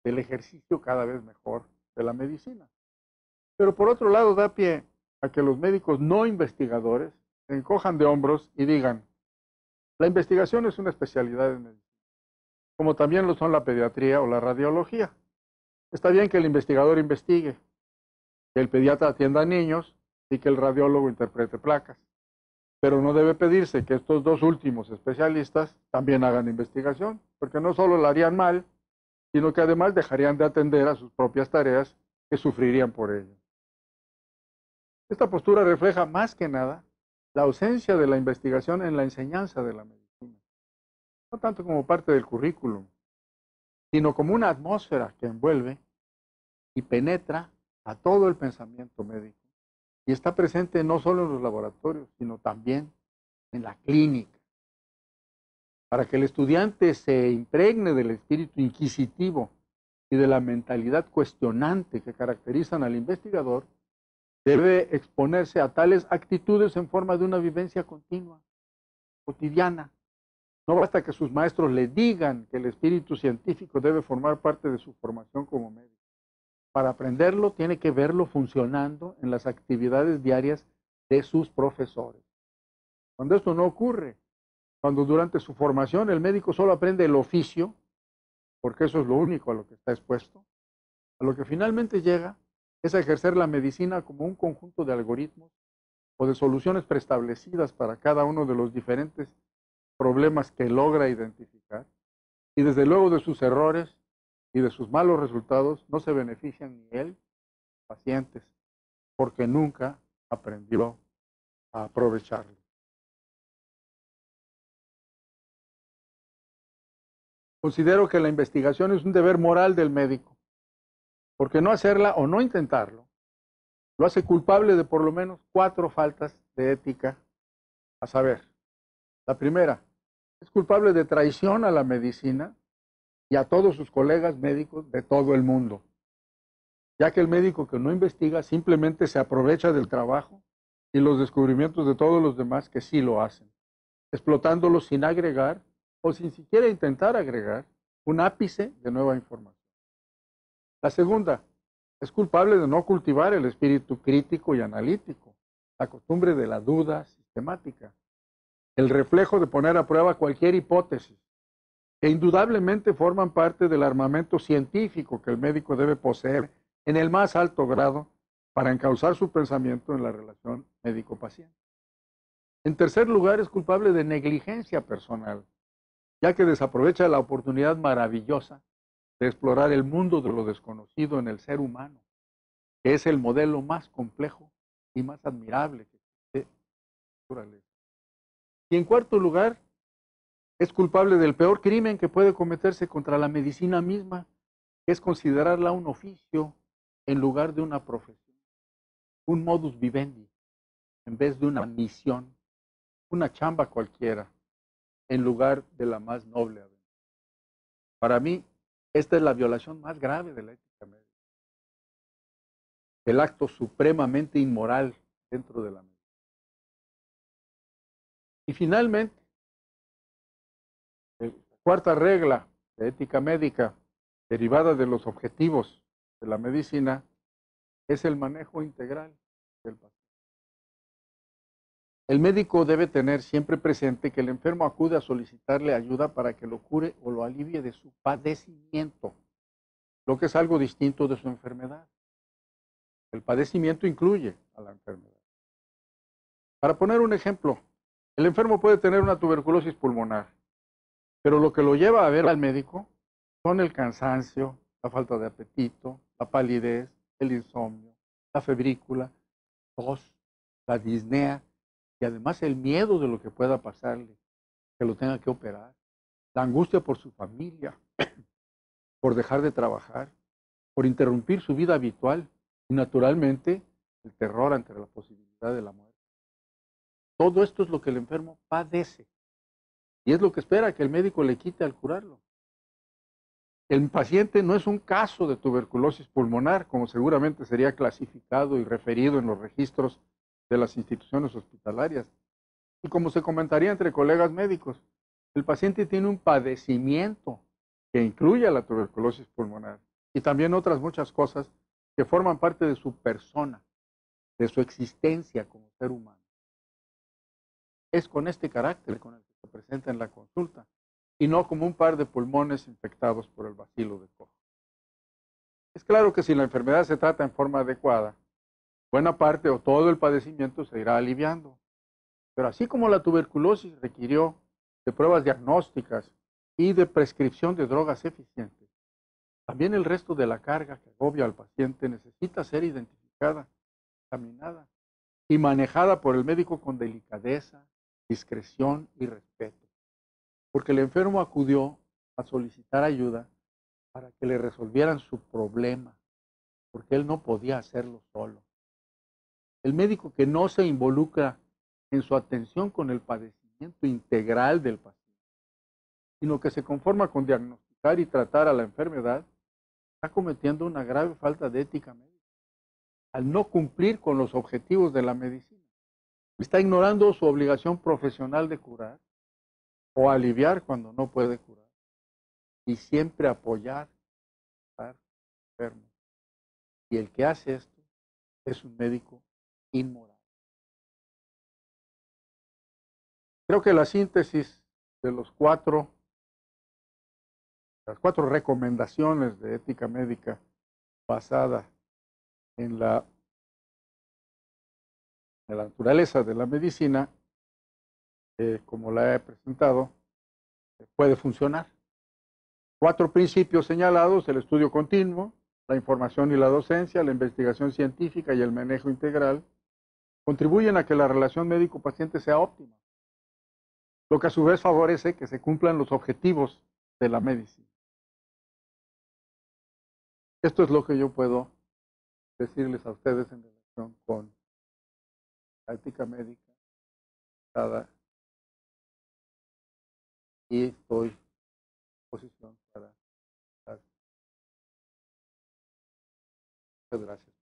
del ejercicio cada vez mejor de la medicina. Pero por otro lado da pie a que los médicos no investigadores se encojan de hombros y digan, la investigación es una especialidad en medicina, como también lo son la pediatría o la radiología. Está bien que el investigador investigue, que el pediatra atienda a niños y que el radiólogo interprete placas. Pero no debe pedirse que estos dos últimos especialistas también hagan investigación, porque no solo la harían mal, sino que además dejarían de atender a sus propias tareas que sufrirían por ello. Esta postura refleja más que nada la ausencia de la investigación en la enseñanza de la medicina, no tanto como parte del currículum, sino como una atmósfera que envuelve y penetra a todo el pensamiento médico y está presente no solo en los laboratorios, sino también en la clínica. Para que el estudiante se impregne del espíritu inquisitivo y de la mentalidad cuestionante que caracterizan al investigador, debe exponerse a tales actitudes en forma de una vivencia continua, cotidiana. No basta que sus maestros le digan que el espíritu científico debe formar parte de su formación como médico. Para aprenderlo, tiene que verlo funcionando en las actividades diarias de sus profesores. Cuando esto no ocurre, cuando durante su formación el médico solo aprende el oficio, porque eso es lo único a lo que está expuesto, a lo que finalmente llega es a ejercer la medicina como un conjunto de algoritmos o de soluciones preestablecidas para cada uno de los diferentes problemas que logra identificar, y desde luego de sus errores y de sus malos resultados no se benefician ni él, pacientes, porque nunca aprendió a aprovecharlo. Considero que la investigación es un deber moral del médico, porque no hacerla o no intentarlo lo hace culpable de por lo menos 4 faltas de ética, a saber, la primera, es culpable de traición a la medicina y a todos sus colegas médicos de todo el mundo, ya que el médico que no investiga simplemente se aprovecha del trabajo y los descubrimientos de todos los demás que sí lo hacen, explotándolos sin agregar o sin siquiera intentar agregar un ápice de nueva información. La segunda, es culpable de no cultivar el espíritu crítico y analítico, la costumbre de la duda sistemática, el reflejo de poner a prueba cualquier hipótesis, que indudablemente forman parte del armamento científico que el médico debe poseer en el más alto grado para encauzar su pensamiento en la relación médico-paciente. En tercer lugar, es culpable de negligencia personal, ya que desaprovecha la oportunidad maravillosa de explorar el mundo de lo desconocido en el ser humano, que es el modelo más complejo y más admirable que existe en la naturaleza. Y en cuarto lugar, es culpable del peor crimen que puede cometerse contra la medicina misma, que es considerarla un oficio en lugar de una profesión, un modus vivendi, en vez de una misión, una chamba cualquiera, en lugar de la más noble aventura. Para mí, esta es la violación más grave de la ética médica, el acto supremamente inmoral dentro de la medicina. Y finalmente, la cuarta regla de ética médica, derivada de los objetivos de la medicina, es el manejo integral del paciente. El médico debe tener siempre presente que el enfermo acude a solicitarle ayuda para que lo cure o lo alivie de su padecimiento, lo que es algo distinto de su enfermedad. El padecimiento incluye a la enfermedad. Para poner un ejemplo, el enfermo puede tener una tuberculosis pulmonar, pero lo que lo lleva a ver al médico son el cansancio, la falta de apetito, la palidez, el insomnio, la febrícula, tos, la disnea y además el miedo de lo que pueda pasarle, que lo tenga que operar, la angustia por su familia, por dejar de trabajar, por interrumpir su vida habitual y naturalmente el terror ante la posibilidad de la muerte. Todo esto es lo que el enfermo padece y es lo que espera que el médico le quite al curarlo. El paciente no es un caso de tuberculosis pulmonar, como seguramente sería clasificado y referido en los registros de las instituciones hospitalarias. Y como se comentaría entre colegas médicos, el paciente tiene un padecimiento que incluye la tuberculosis pulmonar y también otras muchas cosas que forman parte de su persona, de su existencia como ser humano. Es con este carácter con el que se presenta en la consulta y no como un par de pulmones infectados por el bacilo de Koch. Es claro que si la enfermedad se trata en forma adecuada, buena parte o todo el padecimiento se irá aliviando. Pero así como la tuberculosis requirió de pruebas diagnósticas y de prescripción de drogas eficientes, también el resto de la carga que agobia al paciente necesita ser identificada, examinada y manejada por el médico con delicadeza, discreción y respeto, porque el enfermo acudió a solicitar ayuda para que le resolvieran su problema, porque él no podía hacerlo solo. El médico que no se involucra en su atención con el padecimiento integral del paciente, sino que se conforma con diagnosticar y tratar a la enfermedad, está cometiendo una grave falta de ética médica al no cumplir con los objetivos de la medicina. Está ignorando su obligación profesional de curar o aliviar cuando no puede curar y siempre apoyar a enfermos. Y el que hace esto es un médico inmoral. Creo que la síntesis de las cuatro recomendaciones de ética médica basada en la naturaleza de la medicina, como la he presentado, puede funcionar. 4 principios señalados: el estudio continuo, la información y la docencia, la investigación científica y el manejo integral, contribuyen a que la relación médico-paciente sea óptima, lo que a su vez favorece que se cumplan los objetivos de la medicina. Esto es lo que yo puedo decirles a ustedes en relación con la ética médica y estoy en posición para dar. Muchas gracias.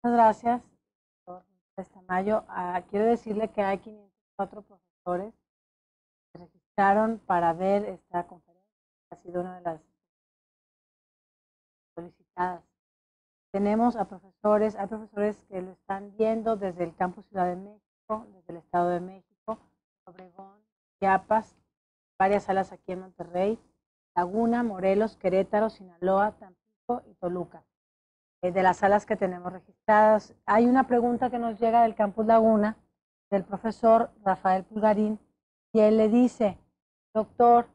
Muchas gracias, doctor Tamayo. Quiero decirle que hay 504 profesores que se registraron para ver esta conferencia. Ha sido una de las solicitadas. Tenemos a profesores, hay profesores que lo están viendo desde el campus Ciudad de México, desde el Estado de México, Obregón, Chiapas, varias salas aquí en Monterrey, Laguna, Morelos, Querétaro, Sinaloa, Tampico y Toluca. De las salas que tenemos registradas. Hay una pregunta que nos llega del campus Laguna, del profesor Rafael Pulgarín, y él le dice: doctor,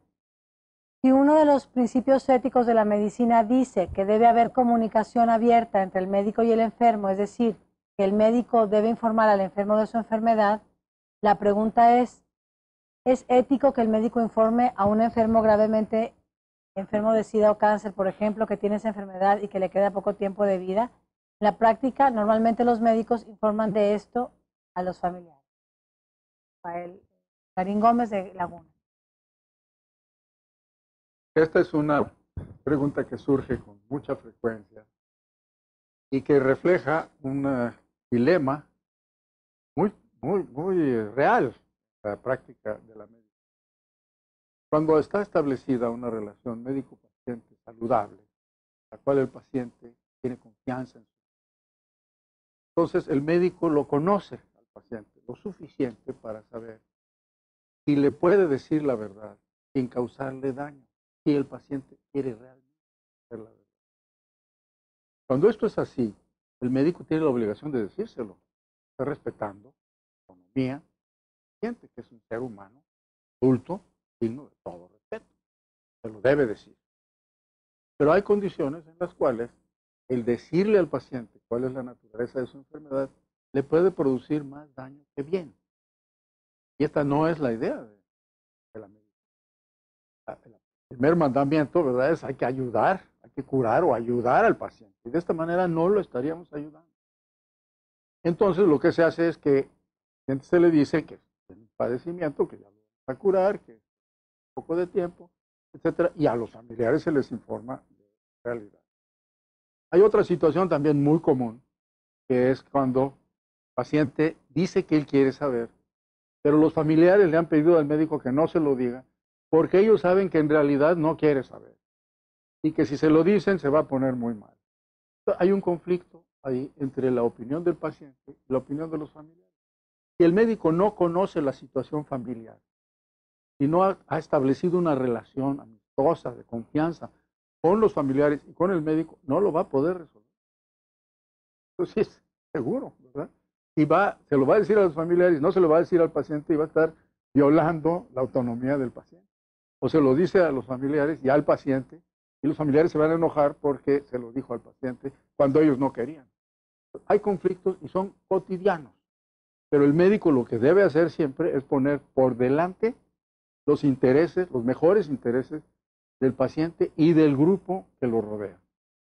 si uno de los principios éticos de la medicina dice que debe haber comunicación abierta entre el médico y el enfermo, es decir, que el médico debe informar al enfermo de su enfermedad, la pregunta ¿es ético que el médico informe a un enfermo gravemente enfermo de SIDA o cáncer, por ejemplo, que tiene esa enfermedad y que le queda poco tiempo de vida? En la práctica, normalmente los médicos informan de esto a los familiares. Rafael Karim Gómez de Laguna. Esta es una pregunta que surge con mucha frecuencia y que refleja un dilema muy real en la práctica de la medicina. Cuando está establecida una relación médico-paciente saludable, la cual el paciente tiene confianza en su, entonces el médico lo conoce al paciente lo suficiente para saber si le puede decir la verdad sin causarle daño, si el paciente quiere realmente hacer la verdad. Cuando esto es así, el médico tiene la obligación de decírselo, está respetando la autonomía del paciente, que es un ser humano adulto, digno de todo respeto. Se lo debe decir. Pero hay condiciones en las cuales el decirle al paciente cuál es la naturaleza de su enfermedad le puede producir más daño que bien. Y esta no es la idea de la medicina. El primer mandamiento, ¿verdad?, es hay que ayudar, hay que curar o ayudar al paciente. Y de esta manera no lo estaríamos ayudando. Entonces lo que se hace es que al paciente se le dice que tiene un padecimiento, que ya lo va a curar, que es un poco de tiempo, etcétera, y a los familiares se les informa de la realidad. Hay otra situación también muy común, que es cuando el paciente dice que él quiere saber, pero los familiares le han pedido al médico que no se lo diga, porque ellos saben que en realidad no quiere saber, y que si se lo dicen se va a poner muy mal. Entonces, hay un conflicto ahí entre la opinión del paciente y la opinión de los familiares. Y el médico no conoce la situación familiar, y no ha establecido una relación amistosa, de confianza, con los familiares y con el médico, no lo va a poder resolver. Entonces, seguro, ¿verdad? Y se lo va a decir a los familiares, no se lo va a decir al paciente y va a estar violando la autonomía del paciente. O se lo dice a los familiares y al paciente, y los familiares se van a enojar porque se lo dijo al paciente cuando ellos no querían. Hay conflictos y son cotidianos, pero el médico lo que debe hacer siempre es poner por delante los intereses, los mejores intereses del paciente y del grupo que lo rodea.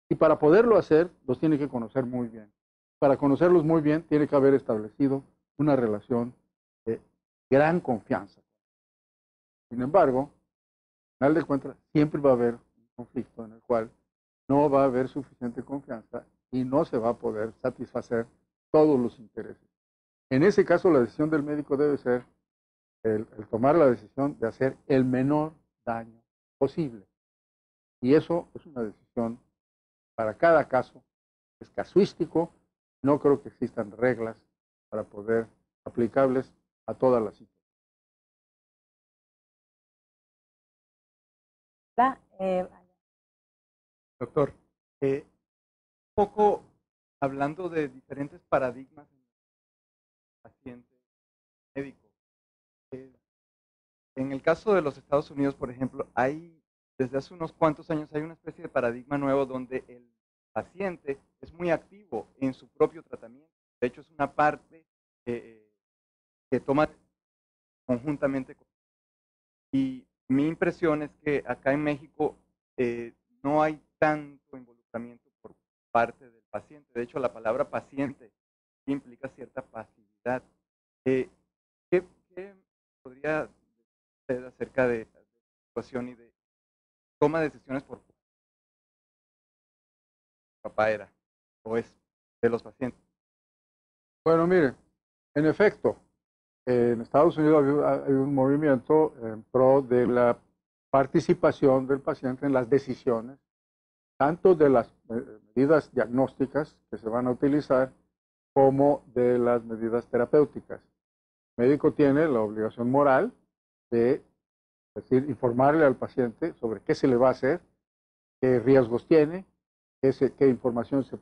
Y para poderlo hacer, los tiene que conocer muy bien. Para conocerlos muy bien, tiene que haber establecido una relación de gran confianza. Sin embargo, al final de cuentas, siempre va a haber un conflicto en el cual no va a haber suficiente confianza y no se va a poder satisfacer todos los intereses. En ese caso, la decisión del médico debe ser el tomar la decisión de hacer el menor daño posible. Y eso es una decisión para cada caso, es casuístico, no creo que existan reglas para poder aplicables a todas las situaciones. Doctor, un poco hablando de diferentes paradigmas en el paciente médico. En el caso de los Estados Unidos, por ejemplo, desde hace unos cuantos años hay una especie de paradigma nuevo donde el paciente es muy activo en su propio tratamiento. De hecho, es una parte que toma conjuntamente con. Y mi impresión es que acá en México no hay tanto involucramiento por parte del paciente. De hecho, la palabra paciente implica cierta pasividad. ¿Qué podría decir acerca de la situación y de toma de decisiones por papá era o es de los pacientes? Bueno, mire, en efecto, en Estados Unidos hay un movimiento en pro de la participación del paciente en las decisiones, tanto de las medidas diagnósticas que se van a utilizar como de las medidas terapéuticas. El médico tiene la obligación moral de informarle al paciente sobre qué se le va a hacer, qué riesgos tiene, qué información se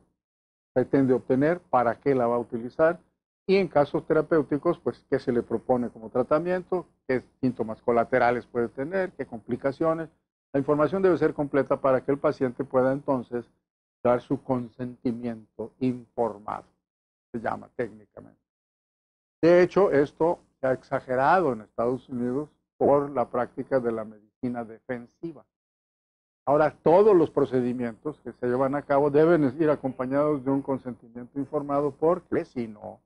pretende obtener, para qué la va a utilizar, y en casos terapéuticos, pues qué se le propone como tratamiento, qué síntomas colaterales puede tener, qué complicaciones. La información debe ser completa para que el paciente pueda entonces dar su consentimiento informado, se llama técnicamente. De hecho, esto se ha exagerado en Estados Unidos por la práctica de la medicina defensiva. Ahora, todos los procedimientos que se llevan a cabo deben ir acompañados de un consentimiento informado, porque si no,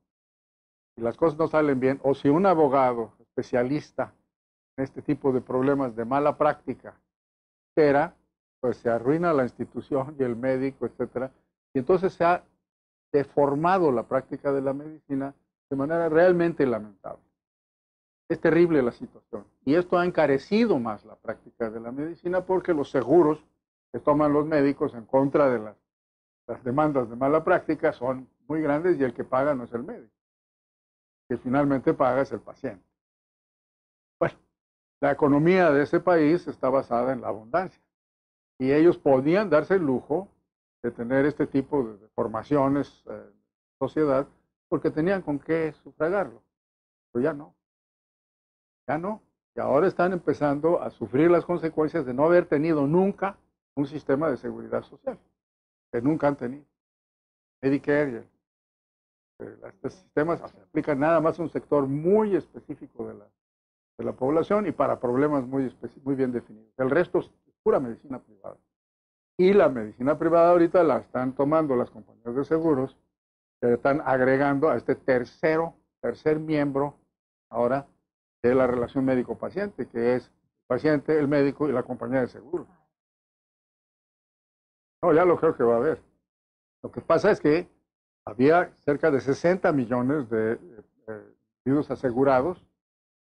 si las cosas no salen bien, o si un abogado especialista en este tipo de problemas de mala práctica pues se arruina la institución y el médico, etcétera. Y entonces se ha deformado la práctica de la medicina de manera realmente lamentable. Es terrible la situación. Y esto ha encarecido más la práctica de la medicina, porque los seguros que toman los médicos en contra de las demandas de mala práctica son muy grandes, y el que paga no es el médico. El que finalmente paga es el paciente. Bueno, la economía de ese país está basada en la abundancia. Y ellos podían darse el lujo de tener este tipo de formaciones en sociedad, porque tenían con qué sufragarlo. Pero ya no. Ya no. Y ahora están empezando a sufrir las consecuencias de no haber tenido nunca un sistema de seguridad social, que nunca han tenido. Medicare y estos sistemas se aplican nada más a un sector muy específico de la población y para problemas muy bien definidos. El resto es pura medicina privada. Y la medicina privada ahorita la están tomando las compañías de seguros, que están agregando a este tercer miembro ahora de la relación médico-paciente, que es el paciente, el médico y la compañía de seguros. No, ya lo creo que va a haber. Lo que pasa es que había cerca de 60 millones de individuos asegurados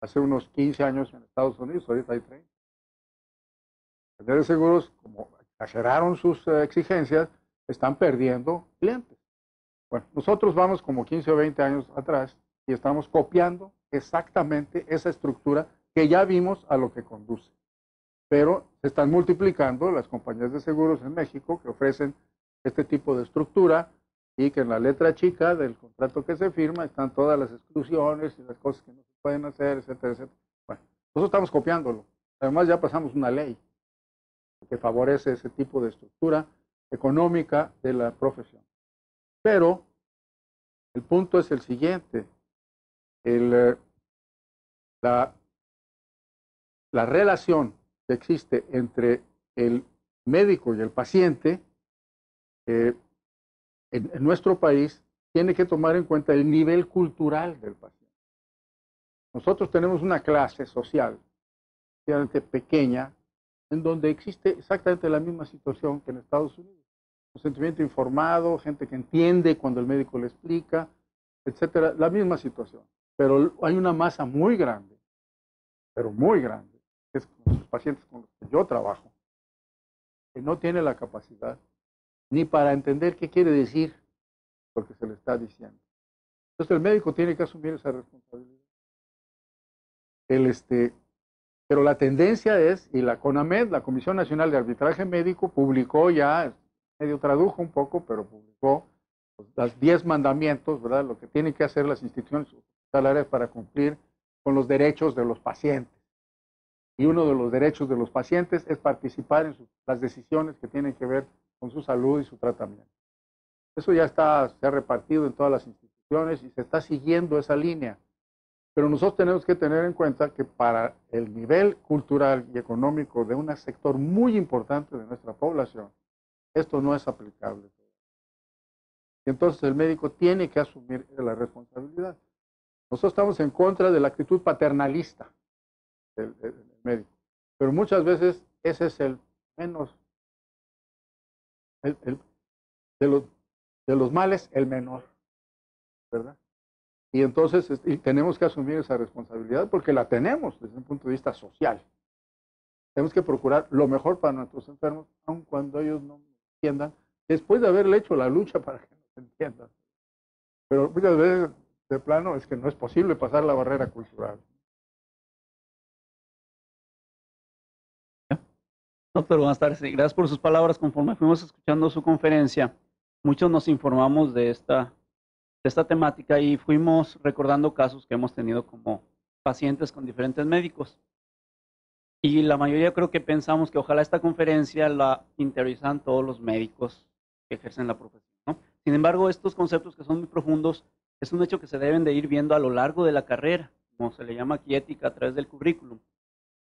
hace unos 15 años en Estados Unidos, ahorita hay 30. Las compañías de seguros, como exageraron sus exigencias, están perdiendo clientes. Bueno, nosotros vamos como 15 o 20 años atrás y estamos copiando exactamente esa estructura que ya vimos a lo que conduce. Pero se están multiplicando las compañías de seguros en México que ofrecen este tipo de estructura, y que en la letra chica del contrato que se firma están todas las exclusiones y las cosas que no se pueden hacer, etcétera, etcétera. Bueno, nosotros estamos copiándolo. Además, ya pasamos una ley que favorece ese tipo de estructura económica de la profesión. Pero el punto es el siguiente: la relación que existe entre el médico y el paciente en nuestro país tiene que tomar en cuenta el nivel cultural del paciente. Nosotros tenemos una clase social relativamente pequeña en donde existe exactamente la misma situación que en Estados Unidos. Un sentimiento informado, gente que entiende cuando el médico le explica, etcétera, la misma situación. Pero hay una masa muy grande, pero muy grande, que es con los pacientes con los que yo trabajo, que no tiene la capacidad ni para entender qué quiere decir lo que se le está diciendo. Entonces el médico tiene que asumir esa responsabilidad. Pero la tendencia es, y la CONAMED, la Comisión Nacional de Arbitraje Médico, publicó ya, medio tradujo un poco, pero publicó los 10 mandamientos, ¿verdad? Lo que tienen que hacer las instituciones hospitalarias para cumplir con los derechos de los pacientes. Y uno de los derechos de los pacientes es participar en las decisiones que tienen que ver con su salud y su tratamiento. Eso ya se ha repartido en todas las instituciones y se está siguiendo esa línea. Pero nosotros tenemos que tener en cuenta que para el nivel cultural y económico de un sector muy importante de nuestra población, esto no es aplicable. Y entonces el médico tiene que asumir la responsabilidad. Nosotros estamos en contra de la actitud paternalista del médico, pero muchas veces ese es el menos, de los males, el menor, ¿verdad? Y entonces tenemos que asumir esa responsabilidad porque la tenemos desde un punto de vista social. Tenemos que procurar lo mejor para nuestros enfermos, aun cuando ellos no entiendan, después de haberle hecho la lucha para que nos entiendan. Pero muchas veces, de plano, es que no es posible pasar la barrera cultural. Doctor, buenas tardes. Gracias por sus palabras. Conforme fuimos escuchando su conferencia, muchos nos informamos de esta temática y fuimos recordando casos que hemos tenido como pacientes con diferentes médicos. Y la mayoría creo que pensamos que ojalá esta conferencia la interiorizan todos los médicos que ejercen la profesión, ¿no? Sin embargo, estos conceptos que son muy profundos es un hecho que se deben de ir viendo a lo largo de la carrera, como se le llama aquí ética a través del currículum.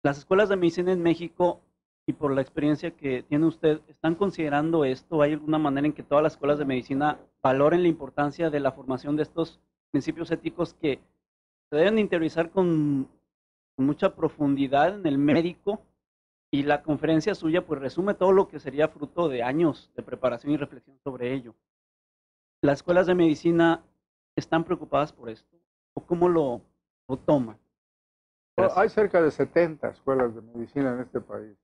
Las escuelas de medicina en México, y por la experiencia que tiene usted, ¿están considerando esto? ¿Hay alguna manera en que todas las escuelas de medicina valoren la importancia de la formación de estos principios éticos que se deben interiorizar con mucha profundidad en el médico? Y la conferencia suya pues resume todo lo que sería fruto de años de preparación y reflexión sobre ello. ¿Las escuelas de medicina están preocupadas por esto? ¿O cómo lo toman? Gracias. Hay cerca de 70 escuelas de medicina en este país.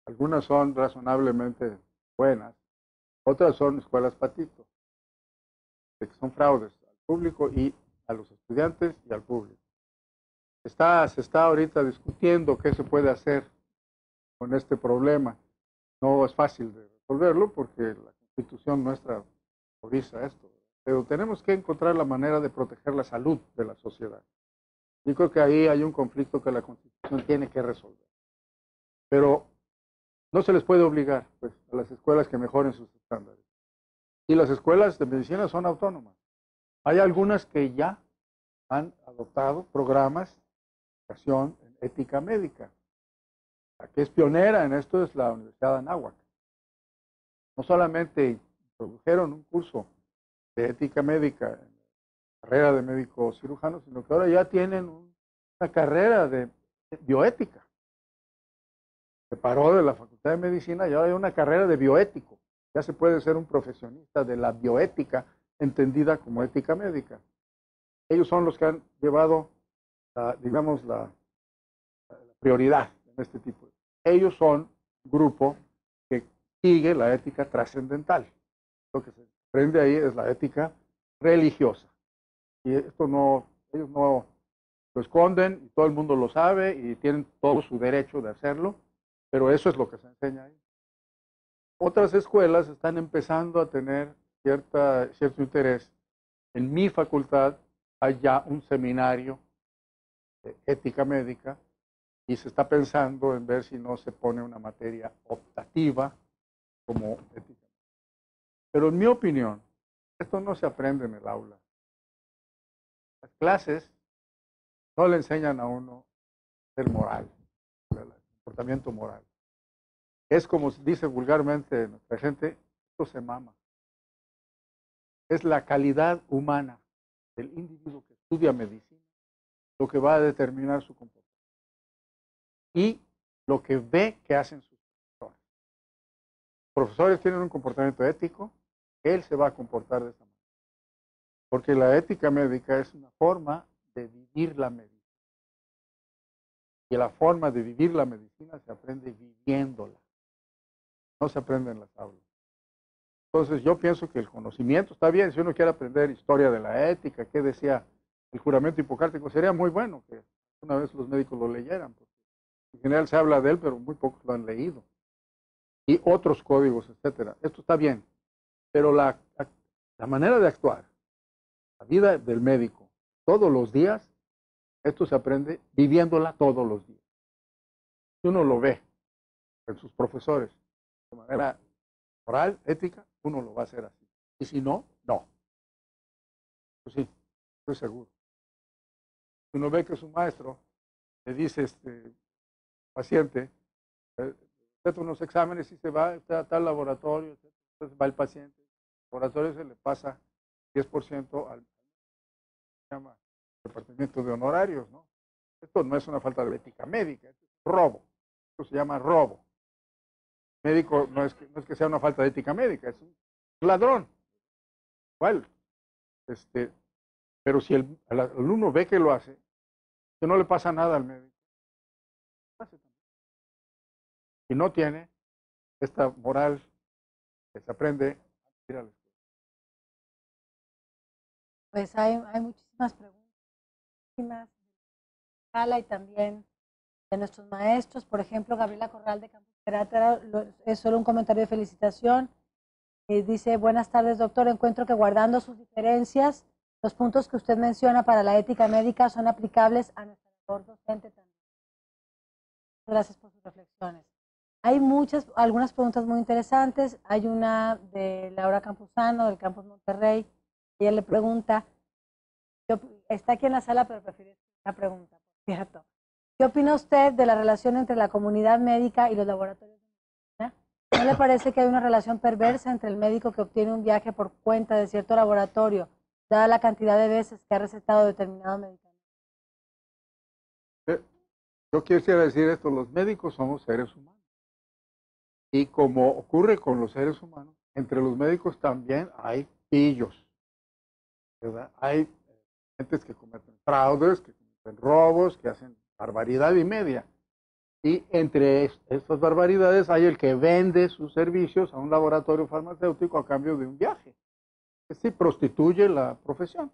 Algunas son razonablemente buenas, otras son escuelas patito, que son fraudes al público y a los estudiantes y al público. Se está ahorita discutiendo qué se puede hacer con este problema. No es fácil de resolverlo porque la Constitución nuestra autoriza esto, pero tenemos que encontrar la manera de proteger la salud de la sociedad. Yo creo que ahí hay un conflicto que la Constitución tiene que resolver. Pero no se les puede obligar pues, a las escuelas que mejoren sus estándares. Y las escuelas de medicina son autónomas. Hay algunas que ya han adoptado programas de educación en ética médica. La que es pionera en esto es la Universidad de Anáhuac. No solamente introdujeron un curso de ética médica en la carrera de médico cirujano, sino que ahora ya tienen una carrera de bioética. Se paró de la Facultad de Medicina y ahora hay una carrera de bioético. Ya se puede ser un profesionista de la bioética, entendida como ética médica. Ellos son los que han llevado, digamos, la prioridad en este tipo. Ellos son un grupo que sigue la ética trascendental. Lo que se aprende ahí es la ética religiosa. Y esto no, ellos no lo esconden, y todo el mundo lo sabe y tienen todo su derecho de hacerlo, pero eso es lo que se enseña ahí. Otras escuelas están empezando a tener cierto interés. En mi facultad hay ya un seminario de ética médica y se está pensando en ver si no se pone una materia optativa como ética. Pero en mi opinión, esto no se aprende en el aula. Las clases no le enseñan a uno ser moral, el comportamiento moral. Es como dice vulgarmente nuestra gente, esto se mama. es la calidad humana del individuo que estudia medicina lo que va a determinar su comportamiento y lo que ve que hacen sus profesores. Los profesores tienen un comportamiento ético, él se va a comportar de esa manera. Porque la ética médica es una forma de vivir la medicina. Y la forma de vivir la medicina se aprende viviéndola. No se aprende en las aulas. Entonces yo pienso que el conocimiento está bien. Si uno quiere aprender historia de la ética, qué decía el juramento hipocrático, sería muy bueno que una vez los médicos lo leyeran. Porque en general se habla de él, pero muy pocos lo han leído. Y otros códigos, etcétera. Esto está bien. Pero la manera de actuar, la vida del médico, todos los días, esto se aprende viviéndola todos los días. Si uno lo ve en sus profesores de manera moral, ética, uno lo va a hacer así. Y si no, no. Pues sí, estoy seguro. Si uno ve que su maestro le dice paciente, hace unos exámenes y se va a tal laboratorio, entonces va el paciente, el laboratorio se le pasa 10% al se llama departamento de honorarios, ¿no? Esto no es una falta de ética médica, esto es robo. Esto se llama robo. Médico no es que sea una falta de ética médica, es un ladrón. Igual. Pero si el alumno ve que lo hace, que no le pasa nada al médico, lo hace también. Y no tiene esta moral que se aprende a ir a la escuela. Pues hay muchísimas preguntas y también de nuestros maestros. Por ejemplo, Gabriela Corral de Campus Querétaro, es solo un comentario de felicitación. Dice, buenas tardes, doctor. Encuentro que guardando sus diferencias, los puntos que usted menciona para la ética médica son aplicables a nuestra labor docente también. Gracias por sus reflexiones. Hay algunas preguntas muy interesantes. Hay una de Laura Campuzano, del Campus Monterrey. Ella le pregunta, está aquí en la sala, pero prefiero la pregunta, por cierto. ¿Qué opina usted de la relación entre la comunidad médica y los laboratorios de medicina? ¿No le parece que hay una relación perversa entre el médico que obtiene un viaje por cuenta de cierto laboratorio, dada la cantidad de veces que ha recetado determinado medicamento? Yo quisiera decir esto, los médicos somos seres humanos. Y como ocurre con los seres humanos, entre los médicos también hay pillos, ¿verdad? Hay gentes que cometen fraudes, que cometen robos, que hacen barbaridad y media. Y entre estas barbaridades hay el que vende sus servicios a un laboratorio farmacéutico a cambio de un viaje. Que sí prostituye la profesión.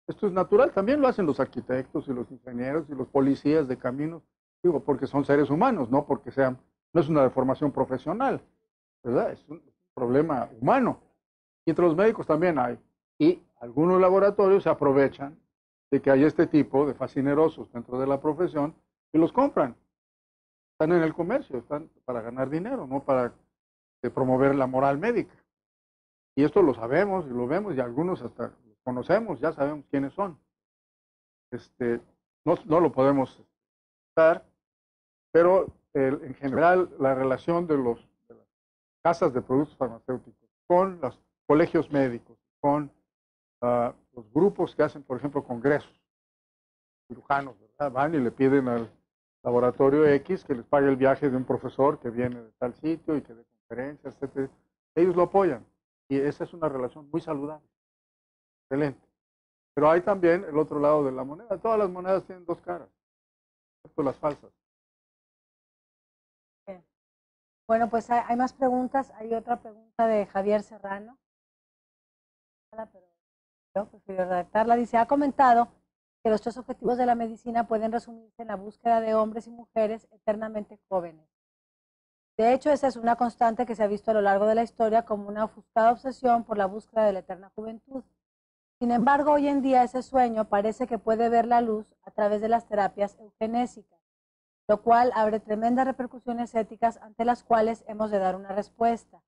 Esto es natural, también lo hacen los arquitectos y los ingenieros y los policías de caminos, digo, porque son seres humanos, no porque sean, no es una deformación profesional, ¿verdad? Es un problema humano. Y entre los médicos también hay. Y algunos laboratorios se aprovechan de que hay este tipo de fascinerosos dentro de la profesión y los compran. Están en el comercio, están para ganar dinero, no para promover la moral médica. Y esto lo sabemos y lo vemos y algunos hasta los conocemos, ya sabemos quiénes son. No lo podemos dar, pero en general la relación de las casas de productos farmacéuticos con los colegios médicos, con los grupos que hacen, por ejemplo, congresos, cirujanos, ¿verdad? Van y le piden al laboratorio X que les pague el viaje de un profesor que viene de tal sitio y que dé conferencias, etc. Ellos lo apoyan y esa es una relación muy saludable, excelente. Pero hay también el otro lado de la moneda. Todas las monedas tienen dos caras, excepto las falsas. Bien. Bueno, pues hay más preguntas. Hay otra pregunta de Javier Serrano, pero yo prefiero redactarla. Dice, ha comentado que los tres objetivos de la medicina pueden resumirse en la búsqueda de hombres y mujeres eternamente jóvenes. De hecho, esa es una constante que se ha visto a lo largo de la historia como una ofuscada obsesión por la búsqueda de la eterna juventud. Sin embargo, hoy en día ese sueño parece que puede ver la luz a través de las terapias eugenésicas, lo cual abre tremendas repercusiones éticas ante las cuales hemos de dar una respuesta.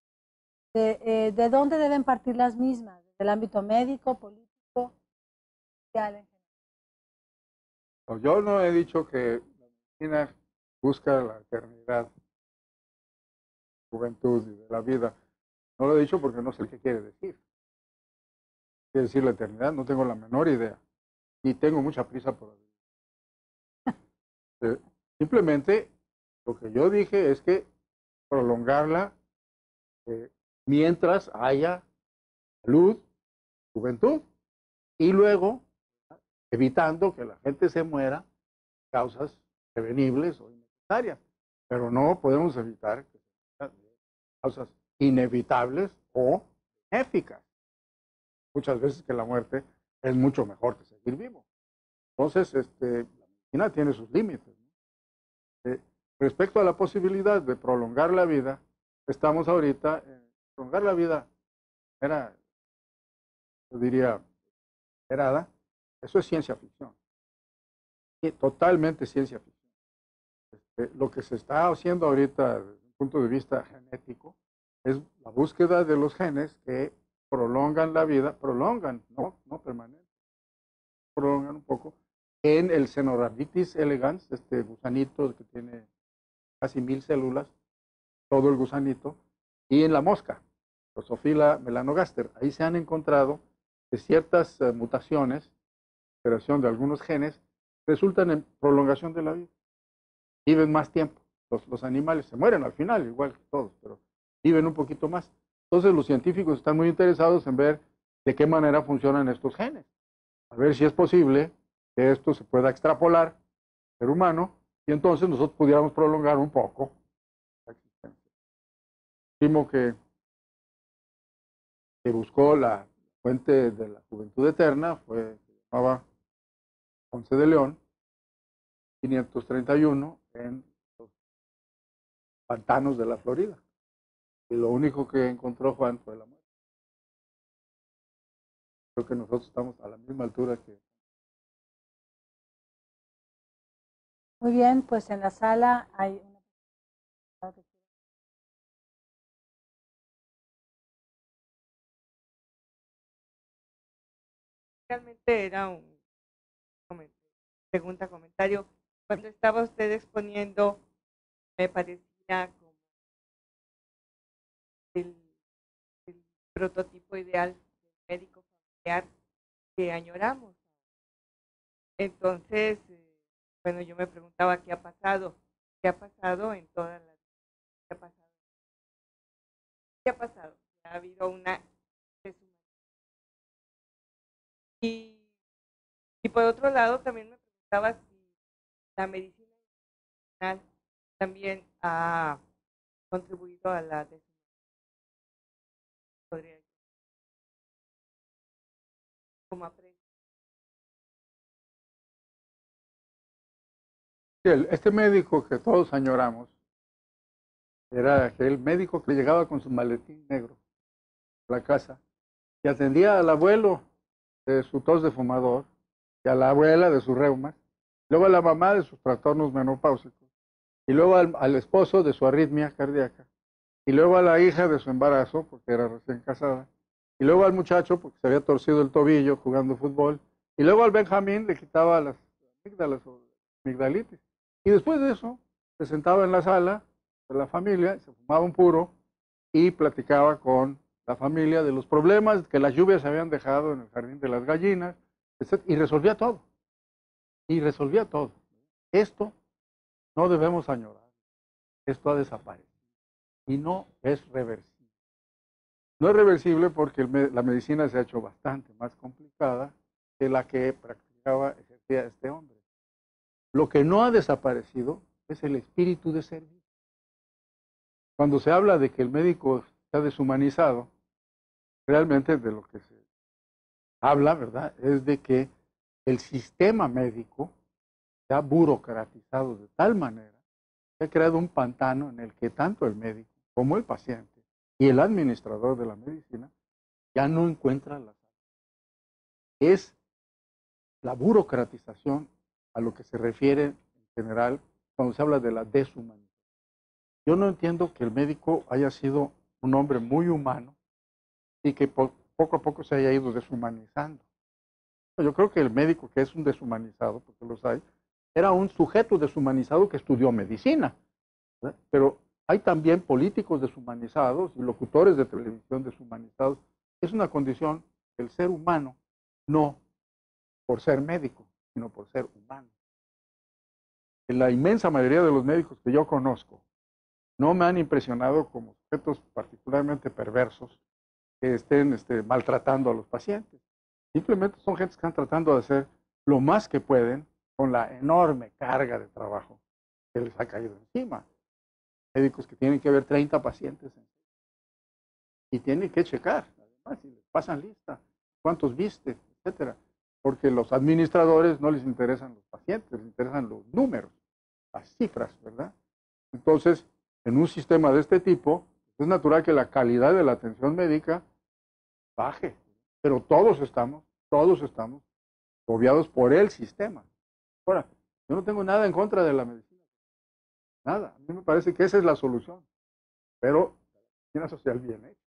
¿De dónde deben partir las mismas? ¿Del ámbito médico, político, social? Yo no he dicho que la medicina busca la eternidad, juventud y de la vida. No lo he dicho porque no sé qué quiere decir. quiere decir la eternidad, no tengo la menor idea. Ni tengo mucha prisa por vivir. Simplemente lo que yo dije es que prolongarla mientras haya salud, juventud, y luego evitando que la gente se muera por causas prevenibles o innecesarias. Pero no podemos evitar que sean causas inevitables o benéficas. Muchas veces que la muerte es mucho mejor que seguir vivo. Entonces, la medicina tiene sus límites, ¿no? Respecto a la posibilidad de prolongar la vida, estamos ahorita, prolongar la vida era, yo diría, esperada, eso es ciencia ficción. Y totalmente ciencia ficción. Lo que se está haciendo ahorita desde un punto de vista genético es la búsqueda de los genes que prolongan la vida, prolongan, no permanente, prolongan un poco, en el Cenorhabditis elegans, este gusanito que tiene casi 1000 células, todo el gusanito, y en la mosca, Drosophila melanogaster. Ahí se han encontrado que ciertas mutaciones, alteración de algunos genes, resultan en prolongación de la vida. Viven más tiempo. Los animales se mueren al final, igual que todos, pero viven un poquito más. Entonces los científicos están muy interesados en ver de qué manera funcionan estos genes. A ver si es posible que esto se pueda extrapolar al ser humano y entonces nosotros pudiéramos prolongar un poco la existencia. El último que buscó la fuente de la juventud eterna se llamaba Ponce de León, 531, en los pantanos de la Florida. Y lo único que encontró Juan fue la muerte. Creo que nosotros estamos a la misma altura que... Muy bien, pues en la sala hay una... Realmente era un comentario. Cuando estaba usted exponiendo, me parecía como el prototipo ideal del médico familiar que añoramos. Entonces, bueno, yo me preguntaba qué ha pasado en todas las... ¿Qué ha pasado? ¿Qué ha pasado? Ha habido una... Y por otro lado, también me preguntaba si la medicina internacional también ha contribuido a la deshumanización. Como aprecio. Este médico que todos añoramos era aquel médico que llegaba con su maletín negro a la casa y atendía al abuelo de su tos de fumador y a la abuela de sus reumas, luego a la mamá de sus trastornos menopáusicos, y luego al esposo de su arritmia cardíaca, y luego a la hija de su embarazo, porque era recién casada, y luego al muchacho, porque se había torcido el tobillo jugando fútbol, y luego al Benjamín le quitaba las amígdalas o amigdalitis. Y después de eso, se sentaba en la sala de la familia, se fumaba un puro y platicaba con la familia de los problemas que las lluvias habían dejado en el jardín de las gallinas, etc. Y resolvía todo. Y resolvía todo. Esto no debemos añorar. Esto ha desaparecido. Y no es reversible. No es reversible porque la medicina se ha hecho bastante más complicada que la que ejercía este hombre. Lo que no ha desaparecido es el espíritu de servicio. Cuando se habla de que el médico está deshumanizado, realmente de lo que se habla, ¿verdad?, es de que el sistema médico se ha burocratizado de tal manera que ha creado un pantano en el que tanto el médico como el paciente y el administrador de la medicina ya no encuentran la salida. Es la burocratización a lo que se refiere en general cuando se habla de la deshumanización. Yo no entiendo que el médico haya sido un hombre muy humano y que poco a poco se haya ido deshumanizando. Yo creo que el médico que es un deshumanizado, porque los hay, era un sujeto deshumanizado que estudió medicina, ¿verdad? Pero hay también políticos deshumanizados y locutores de televisión deshumanizados. Es una condición el ser humano, no por ser médico, sino por ser humano. En la inmensa mayoría de los médicos que yo conozco, no me han impresionado como sujetos particularmente perversos que estén maltratando a los pacientes. Simplemente son gentes que están tratando de hacer lo más que pueden con la enorme carga de trabajo que les ha caído encima. Médicos que tienen que ver 30 pacientes y tienen que checar, además, si les pasan lista, cuántos viste, etcétera. Porque los administradores no les interesan los pacientes, les interesan los números, las cifras, ¿verdad? Entonces, en un sistema de este tipo, es natural que la calidad de la atención médica baje, pero todos estamos obviados por el sistema. Ahora, yo no tengo nada en contra de la medicina, nada. A mí me parece que esa es la solución, pero la medicina social bien hecha,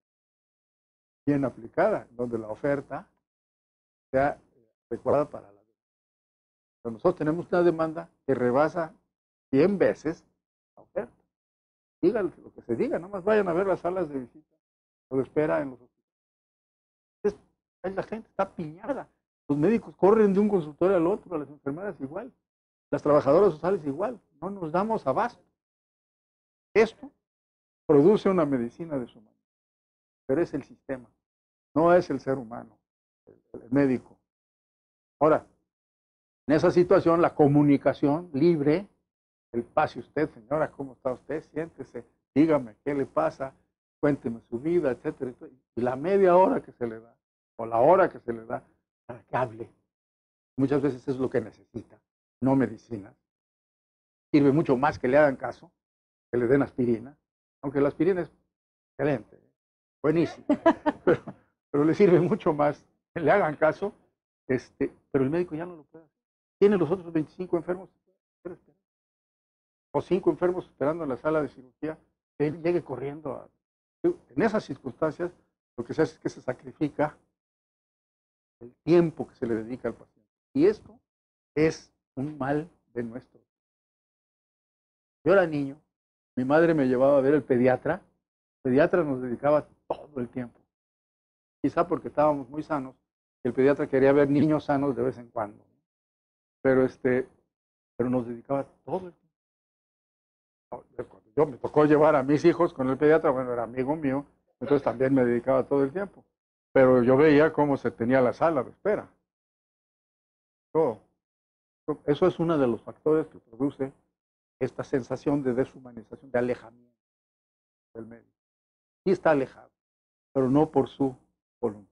bien aplicada, donde la oferta sea adecuada para la demanda. Pero nosotros tenemos una demanda que rebasa 100 veces la oferta. Digan lo que se diga, nomás vayan a ver las salas de visita o de espera en los hospitales. La gente está piñada. Los médicos corren de un consultorio al otro, las enfermeras igual, las trabajadoras sociales igual. No nos damos abasto. Esto produce una medicina deshumana, pero es el sistema, no es el ser humano, el médico. Ahora, en esa situación, la comunicación libre, el pase usted, señora, ¿cómo está usted? Siéntese, dígame qué le pasa, cuénteme su vida, etcétera, etcétera. Y la media hora que se le da, o la hora que se le da, para que hable. Muchas veces es lo que necesita, no medicina. Sirve mucho más que le hagan caso, que le den aspirina, aunque la aspirina es excelente, buenísima, pero le sirve mucho más que le hagan caso, pero el médico ya no lo puede hacer. Tiene los otros 25 enfermos, o 5 enfermos esperando en la sala de cirugía, que él llegue corriendo. En esas circunstancias, lo que se hace es que se sacrifica el tiempo que se le dedica al paciente. Y esto es un mal de nuestro. Yo era niño, mi madre me llevaba a ver el pediatra. El pediatra nos dedicaba todo el tiempo. Quizá porque estábamos muy sanos, el pediatra quería ver niños sanos de vez en cuando. Pero nos dedicaba todo el tiempo. Cuando yo me tocó llevar a mis hijos con el pediatra, bueno, era amigo mío, entonces también me dedicaba todo el tiempo. Pero yo veía cómo se tenía la sala de espera. Eso es uno de los factores que produce esta sensación de deshumanización, de alejamiento del médico. Sí está alejado, pero no por su voluntad.